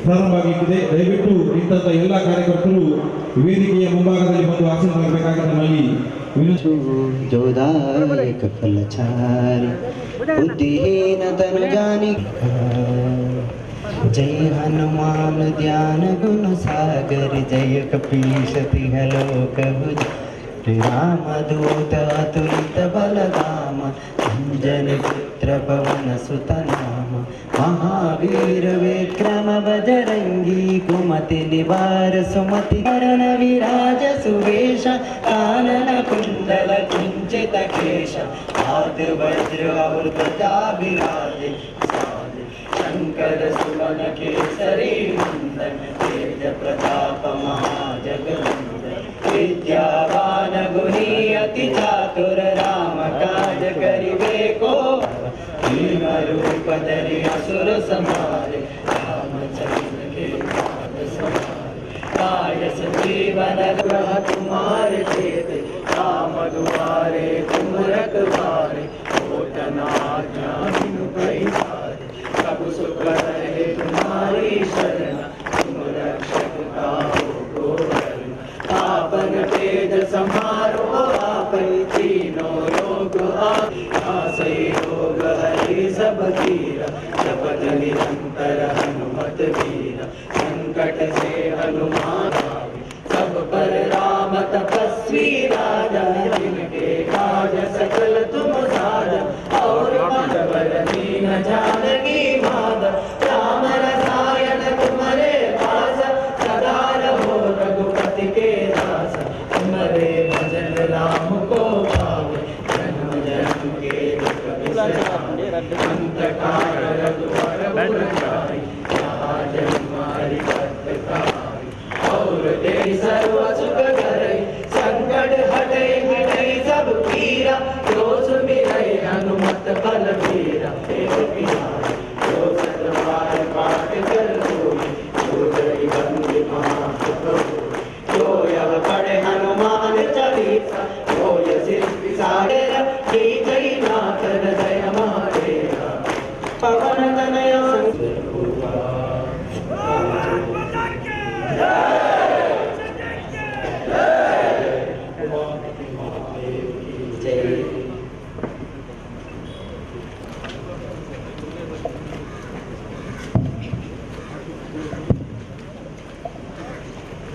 ಪ್ರಾರಂಭ ಆಗಲಿಕ್ಕಿದೆ. ದಯವಿಟ್ಟು ಇಂತಹ ಎಲ್ಲ ಕಾರ್ಯಕರ್ತರು ವೇದಿಕೆಯ ಮುಂಭಾಗದಲ್ಲಿ ಬಂದು ಆಸೀನರಾಗಬೇಕಾಗಿ ನಮ್ಮಲ್ಲಿ जोदायक फलचारी बुद्धिहीन तनु जानी जय हनुमान ध्यान गुण सागर जय कपीश तिह लोक भुज राम दूत अतुलित बलधाम अंजन पुत्र पवन सुत नाम महावीर विक्रम बजरंगी कुमति निवार सुमति करण विराज सुवेश कानन कुंडल कुंचित केश हाथ वज्र और ध्वजा विराजे शंकर सुवन केसरी नंदन तेज प्रताप महाजगवंदन विद्यावान गुणी अति चातुर राम काज करिबे को भीम रूप धरि असुर संहारे रामचंद्र के काज सवारे काय संजीवन ग्रह तुम्हारे चेते राम दुआरे तुम रखवारे होतना बिनु पैसारे सब सुख रहे तुम्हारी शरण तुम रक्षक काहू को डरना आपन तेज संहारो आपन तीनों लोग आसे रोग हरि सब तीरा जपत निरंतर हनुमत वीरा संकट से हनुमान सब पर राम तपस्वी राजा जिनके काज सकल तुम साजा और बल दीन जानकी माता राम रसायन तुम्हारे पास सदा रहो रघुपति के दास तुम्हारे भजन राम को पावे जन्म जन्म के दुख बिसरावे अंत काल रघुवर पुर जाई जहाँ जन्म हरि भक्त कहाई और तेरी सर्व सुख करे संकट हटे मिटे सब पीरा जो सुमिरै हनुमत बल बीरा एक बिहारी जो सतबार पाठ कर होई जो जय बंदी महासुख होई जो यह पढ़े हनुमान चालीसा जो ये सिर विसारेरा की जय नाथ हृदय मारेरा पवन तनय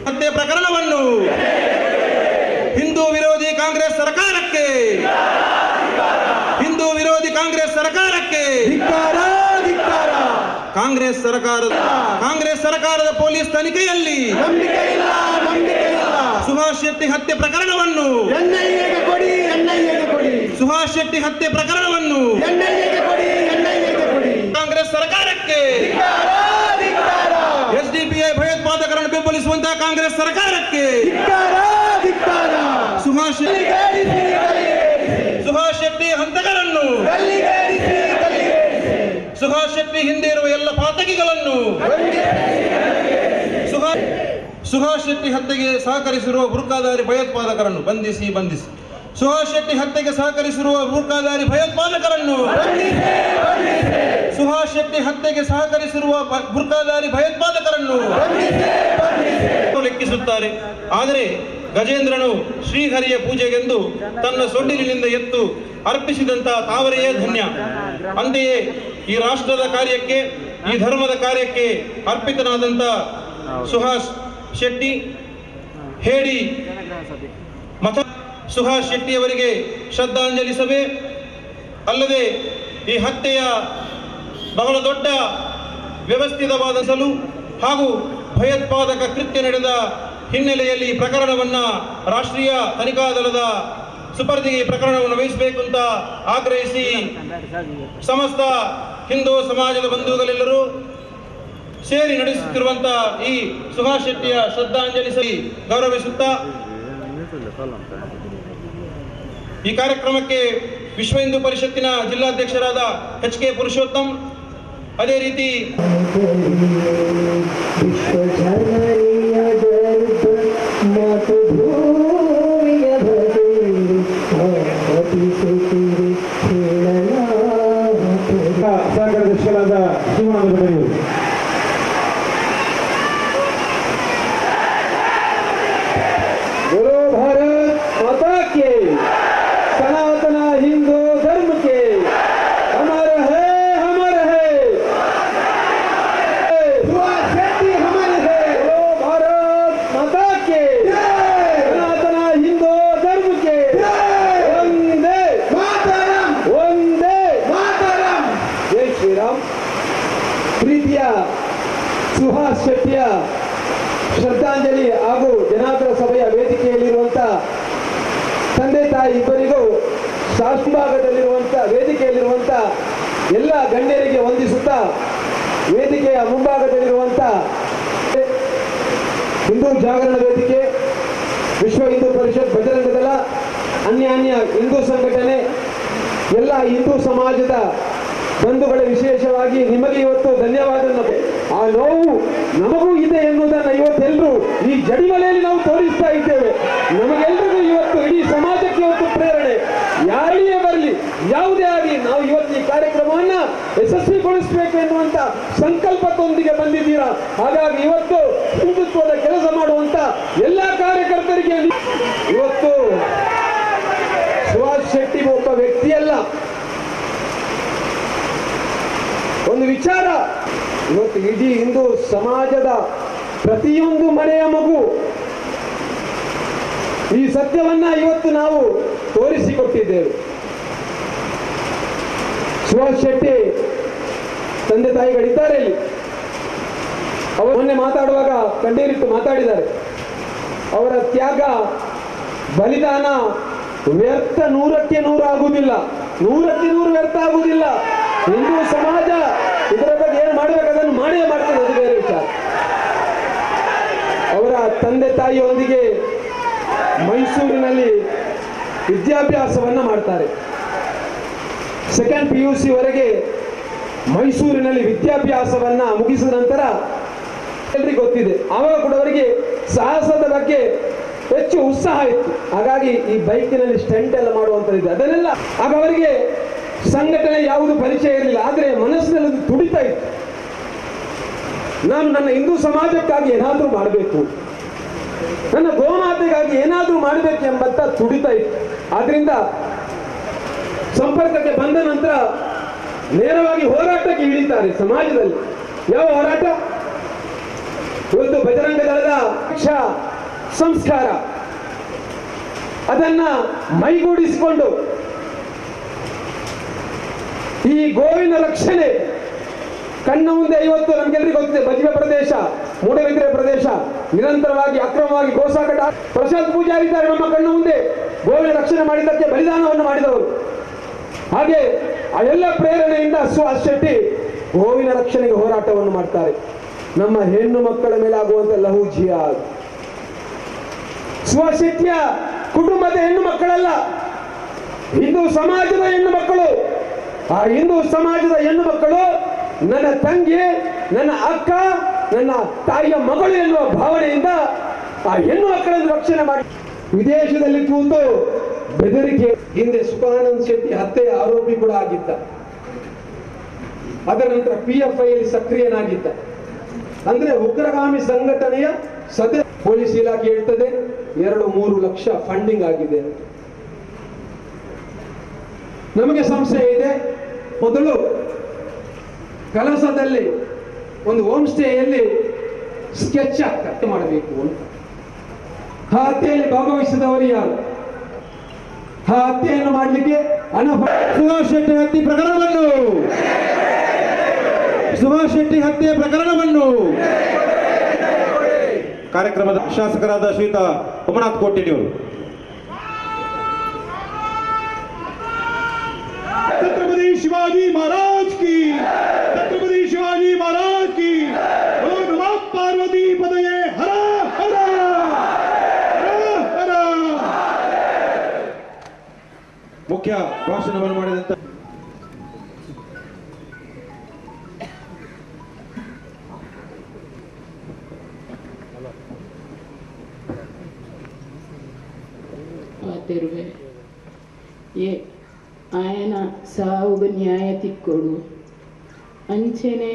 ಹತ್ಯೆ ಪ್ರಕರಣವನ್ನು ಹಿಂದೂ ವಿರೋಧಿ ಕಾಂಗ್ರೆಸ್ ಸರ್ಕಾರಕ್ಕೆ ಹಿಂದೂ ವಿರೋಧಿ ಕಾಂಗ್ರೆಸ್ ಸರ್ಕಾರಕ್ಕೆ ಕಾಂಗ್ರೆಸ್ ಸರ್ಕಾರದ ಪೊಲೀಸ್ ತನಿಖೆಯಲ್ಲಿ ಸುಭಾಷ್ ಶೆಟ್ಟಿ ಹತ್ಯೆ ಪ್ರಕರಣವನ್ನು ಸುಭಾಷ್ ಶೆಟ್ಟಿ ಹತ್ಯೆ ಪ್ರಕರಣವನ್ನು ಕಾಂಗ್ರೆಸ್ ಸರ್ಕಾರಕ್ಕೆ ಎಸ್ಡಿಪಿಐ ಭಯೋತ್ಪಾದಕರನ್ನು ಬೆಂಬಲಿಸುವಂತಹ ಕಾಂಗ್ರೆಸ್ ಸರ್ಕಾರಕ್ಕೆ ಸುಭಾಷ್ ಶೆಟ್ಟಿ ಹಂತಕರನ್ನು ಸುಭಾಷ್ ಶೆಟ್ಟಿ ಹಿಂದೆ ಇರುವ ಎಲ್ಲ ಪಾತಕಿಗಳನ್ನು ಸುಭಾಷ್ ಶೆಟ್ಟಿ ಹತ್ಯೆಗೆ ಸಹಕರಿಸಿರುವ ಬುರ್ಕಾಧಾರಿ ಭಯೋತ್ಪಾದಕರನ್ನು ಬಂಧಿಸಿ ಸುಭಾಷ್ ಶೆಟ್ಟಿ ಹತ್ಯೆಗೆ ಸಹಕರಿಸಿರುವ ಬುರ್ಕಾಧಾರಿ ಭಯೋತ್ಪಾದಕರನ್ನು ಸುಭಾಷ್ ಶೆಟ್ಟಿ ಹತ್ಯೆಗೆ ಸಹಕರಿಸಿರುವ ಬುರ್ಕಾಧಾರಿ ಭಯೋತ್ಪಾದಕರನ್ನು ಲೆಕ್ಕಿಸುತ್ತಾರೆ. ಆದರೆ ಗಜೇಂದ್ರನು ಶ್ರೀಹರಿಯ ಪೂಜೆಗೆಂದು ತನ್ನ ಸೊಂಡಿಲಿನಿಂದ ಎತ್ತು ಅರ್ಪಿಸಿದಂತಹ ತಾವರೆಯೇ ಧನ್ಯ. ಅಂತೆಯೇ ಈ ರಾಷ್ಟ್ರದ ಕಾರ್ಯಕ್ಕೆ, ಈ ಧರ್ಮದ ಕಾರ್ಯಕ್ಕೆ ಅರ್ಪಿತನಾದಂಥ ಸುಭಾಷ್ ಶೆಟ್ಟಿ ಹೇಳಿ ಸುಭಾಷ್ ಶೆಟ್ಟಿಯವರಿಗೆ ಶ್ರದ್ಧಾಂಜಲಿ ಸಭೆ ಅಲ್ಲದೆ ಈ ಹತ್ಯೆಯ ಬಹಳ ದೊಡ್ಡ ವ್ಯವಸ್ಥಿತವಾದ ಸಲು ಹಾಗೂ ಭಯೋತ್ಪಾದಕ ಕೃತ್ಯ ನಡೆದ ಹಿನ್ನೆಲೆಯಲ್ಲಿ ಪ್ರಕರಣವನ್ನು ರಾಷ್ಟ್ರೀಯ ತನಿಖಾ ದಳದ ಸುಪರ್ದಿಗೆ ಪ್ರಕರಣವನ್ನು ವಹಿಸಬೇಕು ಅಂತ ಆಗ್ರಹಿಸಿ ಸಮಸ್ತ ಹಿಂದೂ ಸಮಾಜದ ಬಂಧುಗಳೆಲ್ಲರೂ ಸೇರಿ ನಡೆಸುತ್ತಿರುವಂತಹ ಈ ಸುಭಾಷ್ ಶೆಟ್ಟಿಯ ಶ್ರದ್ಧಾಂಜಲಿ ಸಭೆ ಗೌರವಿಸುತ್ತಾ ಈ ಕಾರ್ಯಕ್ರಮಕ್ಕೆ ವಿಶ್ವ ಹಿಂದೂ ಪರಿಷತ್ತಿನ ಜಿಲ್ಲಾಧ್ಯಕ್ಷರಾದ ಎಚ್.ಕೆ. ಪುರುಷೋತ್ತಮ್, ಅದೇ ರೀತಿ ಸಹಕಾರಾಧ್ಯಕ್ಷರಾದ ಶಿವಾನಂದ सुभाष शेट्टी हमारे हैं। बोलो भारत माता के सनातन हिंदू धर्म के वंदे मातरम, वंदे मातरम। जय श्री राम। ಪ್ರೀತಿಯ ಸುಹಾಸ್ ಶೆಟ್ಟಿಯ ಶ್ರದ್ಧಾಂಜಲಿ ಹಾಗೂ ಜನಾರ್ದನ ಸಭೆಯ ವೇದಿಕೆಯಲ್ಲಿರುವಂಥ ತಂದೆ ತಾಯಿ ಇಬ್ಬರಿಗೂ ಶಾಸ್ತ್ರಭಾಗದಲ್ಲಿರುವಂಥ ವೇದಿಕೆಯಲ್ಲಿರುವಂಥ ಎಲ್ಲ ಗಣ್ಯರಿಗೆ ವಂದಿಸುತ್ತಾ, ವೇದಿಕೆಯ ಮುಂಭಾಗದಲ್ಲಿರುವಂಥ ಹಿಂದೂ ಜಾಗರಣ ವೇದಿಕೆ, ವಿಶ್ವ ಹಿಂದೂ ಪರಿಷತ್, ಬಜರಂಗ ದಳ, ಅನ್ಯಾನ್ಯ ಹಿಂದೂ ಸಂಘಟನೆ, ಎಲ್ಲ ಹಿಂದೂ ಸಮಾಜದ ಬಂಧುಗಳ ವಿಶೇಷವಾಗಿ ನಿಮಗೆ ಇವತ್ತು ಧನ್ಯವಾದ. ಆ ನೋವು ನಮಗೂ ಇದೆ ಎನ್ನುವುದನ್ನು ಇವತ್ತೆಲ್ಲರೂ ಈ ಜಡಿಮಲೆಯಲ್ಲಿ ನಾವು ತೋರಿಸ್ತಾ ಇದ್ದೇವೆ. ನಮಗೆಲ್ಲರಿಗೂ ಇವತ್ತು ಇಡೀ ಸಮಾಜಕ್ಕೆ ಇವತ್ತು ಪ್ರೇರಣೆ, ಯಾರಿಯೇ ಬರಲಿ ಯಾವುದೇ ಆಗಲಿ, ನಾವು ಇವತ್ತು ಈ ಕಾರ್ಯಕ್ರಮವನ್ನ ಯಶಸ್ವಿಗೊಳಿಸಬೇಕು ಎನ್ನುವಂತ ಸಂಕಲ್ಪದೊಂದಿಗೆ ಬಂದಿದ್ದೀರಾ. ಹಾಗಾಗಿ ಇವತ್ತು ಹಿಂದುತ್ವದ ಕೆಲಸ ಮಾಡುವಂತ ಎಲ್ಲ ಕಾರ್ಯಕರ್ತರಿಗೆ ಇವತ್ತು ಸುಭಾಷ್ ಶೆಟ್ಟಿ ಒಬ್ಬ ವ್ಯಕ್ತಿಯಲ್ಲ, ಒಂದು ವಿಚಾರ. ಇವತ್ತು ಇಡೀ ಹಿಂದೂ ಸಮಾಜದ ಪ್ರತಿಯೊಂದು ಮನೆಯ ಮಗು ಈ ಸತ್ಯವನ್ನ ಇವತ್ತು ನಾವು ತೋರಿಸಿಕೊಟ್ಟಿದ್ದೇವೆ. ಸುಭಾಷ್ ಶೆಟ್ಟಿ ತಂದೆ ತಾಯಿಗಳಿದ್ದಾರೆ ಇಲ್ಲಿ. ಅವರು ಮೊನ್ನೆ ಮಾತಾಡುವಾಗ ಕಣ್ಣೀರಿಟ್ಟು ಮಾತಾಡಿದ್ದಾರೆ. ಅವರ ತ್ಯಾಗ ಬಲಿದಾನ ವ್ಯರ್ಥ, 100ಕ್ಕೆ 100 ಆಗುವುದಿಲ್ಲ, 100ಕ್ಕೆ 100 ವ್ಯರ್ಥ ಆಗುವುದಿಲ್ಲ. ಹಿಂದೂ ಸಮಾಜ ಇದರ ಬಗ್ಗೆ ಏನು ಮಾಡಬೇಕು ಅದನ್ನು ಮಾಡೇ ಮಾಡ್ತದೆ, ಅದು ಬೇರೆ ವಿಚಾರ. ಅವರ ತಂದೆ ತಾಯಿಯೊಂದಿಗೆ ಮೈಸೂರಿನಲ್ಲಿ ವಿದ್ಯಾಭ್ಯಾಸವನ್ನ ಮಾಡ್ತಾರೆ. 2nd PUC ವರೆಗೆ ಮೈಸೂರಿನಲ್ಲಿ ವಿದ್ಯಾಭ್ಯಾಸವನ್ನ ಮುಗಿಸಿದ ನಂತರ ಎಲ್ರಿಗೂ ಗೊತ್ತಿದೆ, ಆವಾಗ ಕೂಡ ಅವರಿಗೆ ಸಾಹಸದ ಬಗ್ಗೆ ಹೆಚ್ಚು ಉತ್ಸಾಹ ಇತ್ತು. ಹಾಗಾಗಿ ಈ ಬೈಕಿನಲ್ಲಿ ಸ್ಟಂಟ್ ಎಲ್ಲ ಮಾಡುವಂಥದ್ದು, ಅದನ್ನೆಲ್ಲ ಆಗ ಅವರಿಗೆ ಸಂಘಟನೆ ಯಾವುದು ಪರಿಚಯ ಇರಲಿಲ್ಲ, ಆದರೆ ಮನಸ್ಸಿನಲ್ಲಿ ಅದು ತುಡಿತಾ ಇತ್ತು. ನಾನು ನನ್ನ ಹಿಂದೂ ಸಮಾಜಕ್ಕಾಗಿ ಏನಾದರೂ ಮಾಡಬೇಕು, ನನ್ನ ಗೋಮಾತೆಗಾಗಿ ಏನಾದರೂ ಮಾಡಬೇಕು ಎಂಬಂತ ತುಡಿತಾ ಇತ್ತು. ಆದ್ರಿಂದ ಸಂಪರ್ಕಕ್ಕೆ ಬಂದ ನಂತರ ನೇರವಾಗಿ ಹೋರಾಟಕ್ಕೆ ಇಳಿತಾರೆ ಸಮಾಜದಲ್ಲಿ. ಯಾವ ಹೋರಾಟ? ಇವತ್ತು ಬಜರಂಗ ದಳದ ಸಂಸ್ಕಾರ ಅದನ್ನ ಮೈಗೂಡಿಸಿಕೊಂಡು ಈ ಗೋವಿನ ರಕ್ಷಣೆ ಕಣ್ಣ ಮುಂದೆ ಇವತ್ತು ನಮ್ಗೆಲ್ಲರಿಗೂ ಗೊತ್ತಿದೆ. ಬಜಿವೆ ಪ್ರದೇಶ, ಮೂಡಬಿದ್ರೆ ಪ್ರದೇಶ ನಿರಂತರವಾಗಿ ಅಕ್ರಮವಾಗಿ ಗೋಸಾಕಟ. ಪ್ರಶಾಂತ್ ಪೂಜಾರಿ ಇದ್ದಾರೆ ನಮ್ಮ ಕಣ್ಣ ಮುಂದೆ, ಗೋವಿನ ರಕ್ಷಣೆ ಮಾಡಿದ್ದಕ್ಕೆ ಬಲಿದಾನವನ್ನು ಮಾಡಿದವರು. ಹಾಗೆ ಆ ಎಲ್ಲ ಪ್ರೇರಣೆಯಿಂದ ಸುಭಾಷ್ ಶೆಟ್ಟಿ ಗೋವಿನ ರಕ್ಷಣೆಗೆ ಹೋರಾಟವನ್ನು ಮಾಡ್ತಾರೆ. ನಮ್ಮ ಹೆಣ್ಣು ಮಕ್ಕಳ ಮೇಲೆ ಆಗುವಂತ ಲಹು ಜಿಹಾದ್. ಸುಭಾಷ್ ಶೆಟ್ಟಿಯ ಕುಟುಂಬದ ಹೆಣ್ಣು ಮಕ್ಕಳಲ್ಲ, ಹಿಂದೂ ಸಮಾಜದ ಹೆಣ್ಣು ಮಕ್ಕಳು. ಆ ಹಿಂದೂ ಸಮಾಜದ ಹೆಣ್ಣು ಮಕ್ಕಳು ನನ್ನ ತಂಗಿ, ನನ್ನ ಅಕ್ಕ, ನನ್ನ ತಾಯಿಯ ಮಗಳು ಎನ್ನುವ ಭಾವನೆಯಿಂದ ಆ ಹೆಣ್ಣು ಮಕ್ಕಳನ್ನು ರಕ್ಷಣೆ ಮಾಡಿ ವಿದೇಶದಲ್ಲಿ ಕೂತು ಬೆದರಿಕೆ. ಹಿಂದೆ ಸುಖಾನಂದ್ ಶೆಟ್ಟಿ ಹತ್ಯೆಯ ಆರೋಪಿ ಕೂಡ ಆಗಿದ್ದ. ಅದರ ನಂತರ PFI ಯಲ್ಲಿ ಸಕ್ರಿಯನಾಗಿದ್ದ. ಅಂದ್ರೆ ಉಗ್ರಗಾಮಿ ಸಂಘಟನೆಯ ಸದಸ್ಯ. ಪೊಲೀಸ್ ಇಲಾಖೆ ಹೇಳ್ತದೆ 2-3 ಲಕ್ಷ ಫಂಡಿಂಗ್ ಆಗಿದೆ. ನಮಗೆ ಸಂಶಯ ಇದೆ, ಮೊದಲು ಕಲಸದಲ್ಲಿ ಒಂದು ಹೋಮ್ ಸ್ಟೇಯಲ್ಲಿ ಸ್ಕೆಚ್ ಆಗ್ತಾ ಮಾಡಬೇಕು ಅಂತ. ಆ ಹತ್ಯೆಯಲ್ಲಿ ಭಾಗವಹಿಸಿದವರು ಯಾರು? ಆ ಹತ್ಯೆಯನ್ನು ಮಾಡಲಿಕ್ಕೆ ಸುಭಾಷ್ ಶೆಟ್ಟಿ ಹತ್ಯೆ ಪ್ರಕರಣವನ್ನು ಸುಭಾಷ್ ಶೆಟ್ಟಿ ಹತ್ಯೆ ಪ್ರಕರಣವನ್ನು ಕಾರ್ಯಕ್ರಮದ ಶಾಸಕರಾದ ಶ್ರೀಯುತ ಉಮನಾಥ್ ಕೋಟಿಣಿಯವರು. छत्रपति शिवाजी महाराज की, छत्रपति शिवाजी महाराज की। बोलो नमः पार्वती पतये, हर हर हर हर। ಮುಖ್ಯ ಭಾಷಣವನ್ನು ಮಾಡಿದಂತ ಮಾತಿರುವೆ ఆయన ಸಾವುಗೆ ನ್ಯಾಯ ತಿಕ್ಕೊಡು ಅಂಚೆನೆ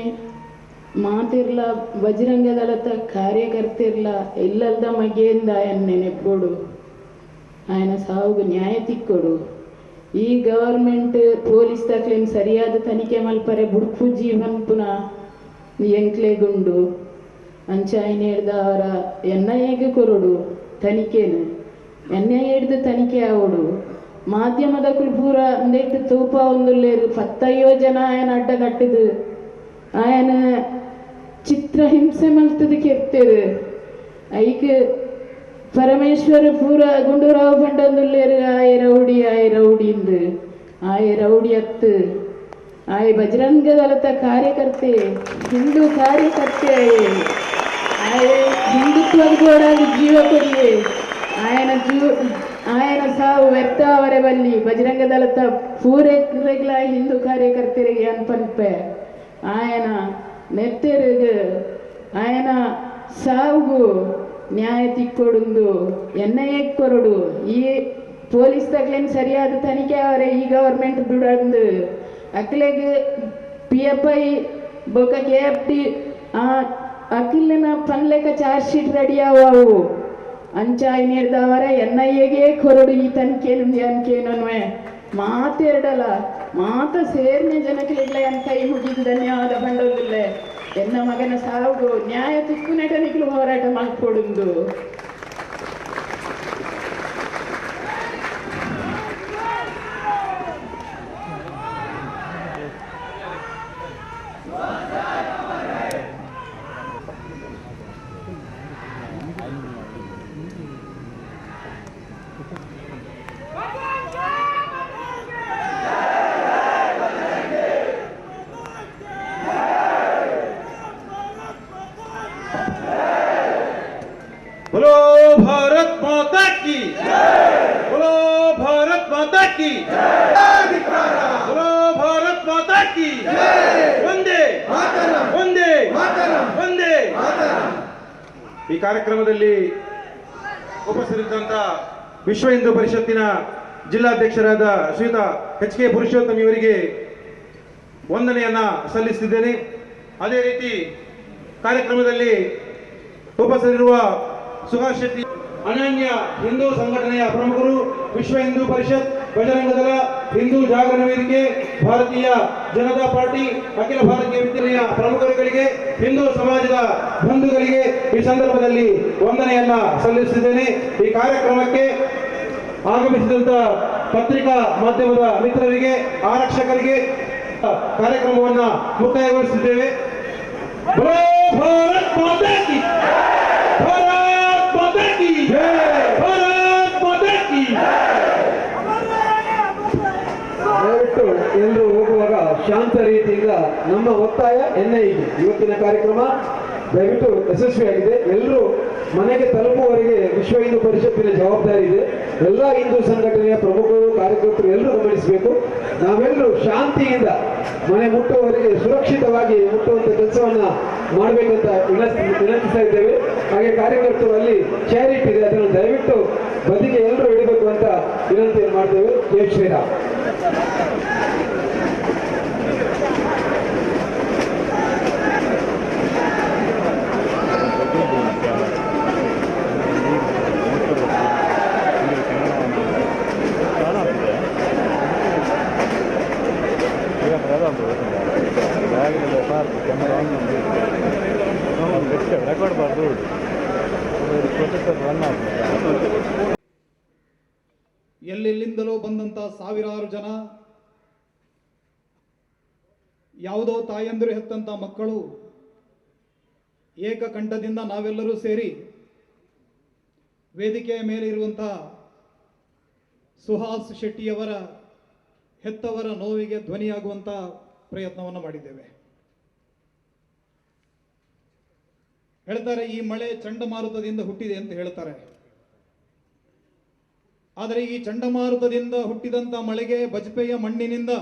ಮಾತಿರ್ಲ ಬಜರಂಗ ದಳದ ಕಾರ್ಯಕರ್ತಿರ್ಲ ಎಲ್ಲಲ್ದ ಮಗೆಯಿಂದ ఆయన ನೆನೆಪೋಡು ఆయన ಸಾವುಗೆ ನ್ಯಾಯ ತಿಕ್ಕೊಡು. ಈ ಗವರ್ಮೆಂಟ್ ಪೊಲೀಸ್ ತಕ್ಲೇನು ಸರಿಯಾದ ತನಿಖೆ ಮಲ್ಪರೆ ಬುಡ್ಪು ಜೀವನ್ ಪುನಃ ಎಂಕ್ಲೆಗುಂಡು ಅಂಚ ಐನ್ ಹೇಳ್ದ ಅವರ NIAಗೆ ಕೊರಡು ತನಿಖೆನು NIA ಹಿಡ್ದು ತನಿಖೆ ಆವಡು ಮಾಧ್ಯಮದ ಪೂರ ಅಂದೇಟ್ ತೂಪ ಒಂದುಲ್ಲೇರು 10 ಜನ ಆಯನ ಅಡ್ಡ ಕಟ್ಟಿದು ಆಯನ ಚಿತ್ರ ಹಿಂಸೆ ಮಲ್ತದ ಕೆರ್ತೇರು ಐಕ್ ಪರಮೇಶ್ವರ ಪೂರ ಗುಂಡೂರಾವ್ ಪಂಡೊಂದುಲ್ಲೇರು ಆಯ ರೌಡಿಂದು ಆಯ ರೌಡಿ ಅತ್ತು ಆಯ ಬಜರಂಗ ದಳದ ಕಾರ್ಯಕರ್ತೆ ಹಿಂದೂ ಕಾರ್ಯಕರ್ತೆ ಆಯ ಹಿಂದುತ್ವದ ಗೋಡಾಗಿ ಜೀವ ಕೊಡಿಯೇ ಆಯನ ಸಾವು ವ್ಯರ್ಥ ಅವರ ಬಲ್ಲಿ ಬಜರಂಗ ದಳದ ಪೂರೈಕೆಗಳ ಹಿಂದೂ ಕಾರ್ಯಕರ್ತರಿಗೆ ಅನ್ಪನ್ಪೆ ಆಯನ ನೆತ್ತೆರಿಗೆ ಆಯನ ಸಾವುಗೂ ನ್ಯಾಯ ತಿಕ್ಕೊಡುಂದು NIA ಕೊರಡು ಈ ಪೊಲೀಸ್ ತಗ್ಲೇನು ಸರಿಯಾದ ತನಿಖೆ ಅವರೇ ಈ ಗವರ್ಮೆಂಟ್ ದುಡಂದು ಅಕ್ಲೆಗೆ PFI ಬೊಕ KFT ಅಕ್ಲಿನ ಪನ್ಲೆಕ ಚಾರ್ಜ್ ಶೀಟ್ ರೆಡಿ ಆವು ಅಂಚ ಐನೇರ್ದವರ NIAಗೆ ಕೊರಡು ಈ ತನಿಖೆನುವೆ ಮಾತೆರಡಲ್ಲ ಮಾತ ಸೇರ್ನೆ ಜನಕ್ಕೆಲ್ಲ ಎನ್ ಕೈ ಮುಗಿದು ಧನ್ಯವಾದ ಬಂಡೋದಿಲ್ಲ ಎನ್ನ ಮಗನ ಸಾವು ನ್ಯಾಯ ತಿಕ್ಕು ನಟನಿಗಳು ಹೋರಾಟ ಮಾಡ್ಕೊಡುಂದು बोलो भारत माता की बोलो भारत माता की बोलो भारत माता की वंदे वंदे वंदे ಈ ಕಾರ್ಯಕ್ರಮದಲ್ಲಿ ಉಪಸ್ಥಿತರಿದ್ದಂತ ವಿಶ್ವ ಹಿಂದೂ ಪರಿಷತ್ತಿನ ಜಿಲ್ಲಾಧ್ಯಕ್ಷರಾದ ಶ್ರೀಯುತ HK ಪುರುಷೋತ್ತಮ್ ಇವರಿಗೆ ವಂದನೆಯನ್ನ ಸಲ್ಲಿಸುತ್ತಿದ್ದೇನೆ. ಅದೇ ರೀತಿ ಕಾರ್ಯಕ್ರಮದಲ್ಲಿ ಉಪಸ್ಥಿತರಿರುವ ಸುಭಾಷ್ ಶೆಟ್ಟಿ ಅನನ್ಯ ಹಿಂದೂ ಸಂಘಟನೆಯ ಪ್ರಮುಖರು, ವಿಶ್ವ ಹಿಂದೂ ಪರಿಷತ್, ಬಜರಂಗ ದಳ, ಹಿಂದೂ ಜಾಗರಣ ವೇದಿಕೆ, ಭಾರತೀಯ ಜನತಾ ಪಾರ್ಟಿ, ಅಖಿಲ ಭಾರತೀಯ ವಿದ್ಯಾಲಯ ಪ್ರಮುಖರುಗಳಿಗೆ, ಹಿಂದೂ ಸಮಾಜದ ಬಂಧುಗಳಿಗೆ ಈ ಸಂದರ್ಭದಲ್ಲಿ ವಂದನೆಯನ್ನ ಸಲ್ಲಿಸುತ್ತಿದ್ದೇನೆ. ಈ ಕಾರ್ಯಕ್ರಮಕ್ಕೆ ಆಗಮಿಸಿದಂತ ಪತ್ರಿಕಾ ಮಾಧ್ಯಮದ ಮಿತ್ರರಿಗೆ, ಆರಕ್ಷಕರಿಗೆ ಕಾರ್ಯಕ್ರಮವನ್ನ ಮುಕ್ತಾಯಗೊಳಿಸುತ್ತಿದ್ದೇವೆ. ಭಾರತ್ ಮಾತಾ ಕಿ ಭಾರತ್ ಮಾತಾ ಕಿ ಭಾರತ್ ಮಾತಾ ಕಿ. ದಯವಿಟ್ಟು ಎಲ್ಲರೂ ಹೋಗುವಾಗ ಶಾಂತ ರೀತಿಯಿಂದ ನಮ್ಮ ಒತ್ತಾಯ NIAಗೆ ಇವತ್ತಿನ ಕಾರ್ಯಕ್ರಮ ದಯವಿಟ್ಟು ಯಶಸ್ವಿಯಾಗಿದೆ. ಎಲ್ಲರೂ ಮನೆಗೆ ತಲುಪುವವರೆಗೆ ವಿಶ್ವ ಹಿಂದೂ ಪರಿಷತ್ತಿನ ಜವಾಬ್ದಾರಿ ಇದೆ. ಎಲ್ಲ ಹಿಂದೂ ಸಂಘಟನೆಯ ಪ್ರಮುಖರು, ಕಾರ್ಯಕರ್ತರು ಎಲ್ಲರೂ ಗಮನಿಸಬೇಕು. ನಾವೆಲ್ಲರೂ ಶಾಂತಿಯಿಂದ ಮನೆ ಮುಟ್ಟುವವರೆಗೆ ಸುರಕ್ಷಿತವಾಗಿ ಮುಟ್ಟುವಂತ ಕೆಲಸವನ್ನ ಮಾಡಬೇಕಂತ ವಿನಂತಿಸ್ತಾ ಇದ್ದೇವೆ. ಹಾಗೆ ಕಾರ್ಯಕರ್ತರು ಅಲ್ಲಿ ಚಾರಿಟಿ ಇದೆ, ಅದನ್ನು ದಯವಿಟ್ಟು ಬದಿಗೆ ಎಲ್ಲರೂ ಇಡಬೇಕು ಅಂತ ವಿನಂತಿಯನ್ನು ಮಾಡ್ತೇವೆ. ಜೈ ಶ್ರೀರಾಮ್. ಎಲ್ಲೆಲ್ಲಿಂದಲೋ ಬಂದಂಥ ಸಾವಿರಾರು ಜನ, ಯಾವುದೋ ತಾಯಂದಿರು ಹೆತ್ತಂಥ ಮಕ್ಕಳು ಏಕಕಂಠದಿಂದ ನಾವೆಲ್ಲರೂ ಸೇರಿ ವೇದಿಕೆಯ ಮೇಲೆ ಇರುವಂಥ ಸುಹಾಸ್ ಶೆಟ್ಟಿಯವರ ಹೆತ್ತವರ ನೋವಿಗೆ ಧ್ವನಿಯಾಗುವಂಥ ಪ್ರಯತ್ನವನ್ನು ಮಾಡಿದ್ದೇವೆ. ಹೇಳ್ತಾರೆ ಈ ಮಳೆ ಚಂಡಮಾರುತದಿಂದ ಹುಟ್ಟಿದೆ ಅಂತ ಹೇಳ್ತಾರೆ. ಆದರೆ ಈ ಚಂಡಮಾರುತದಿಂದ ಹುಟ್ಟಿದಂಥ ಮಳೆಗೆ ಬಜಪೆಯ ಮಣ್ಣಿನಿಂದ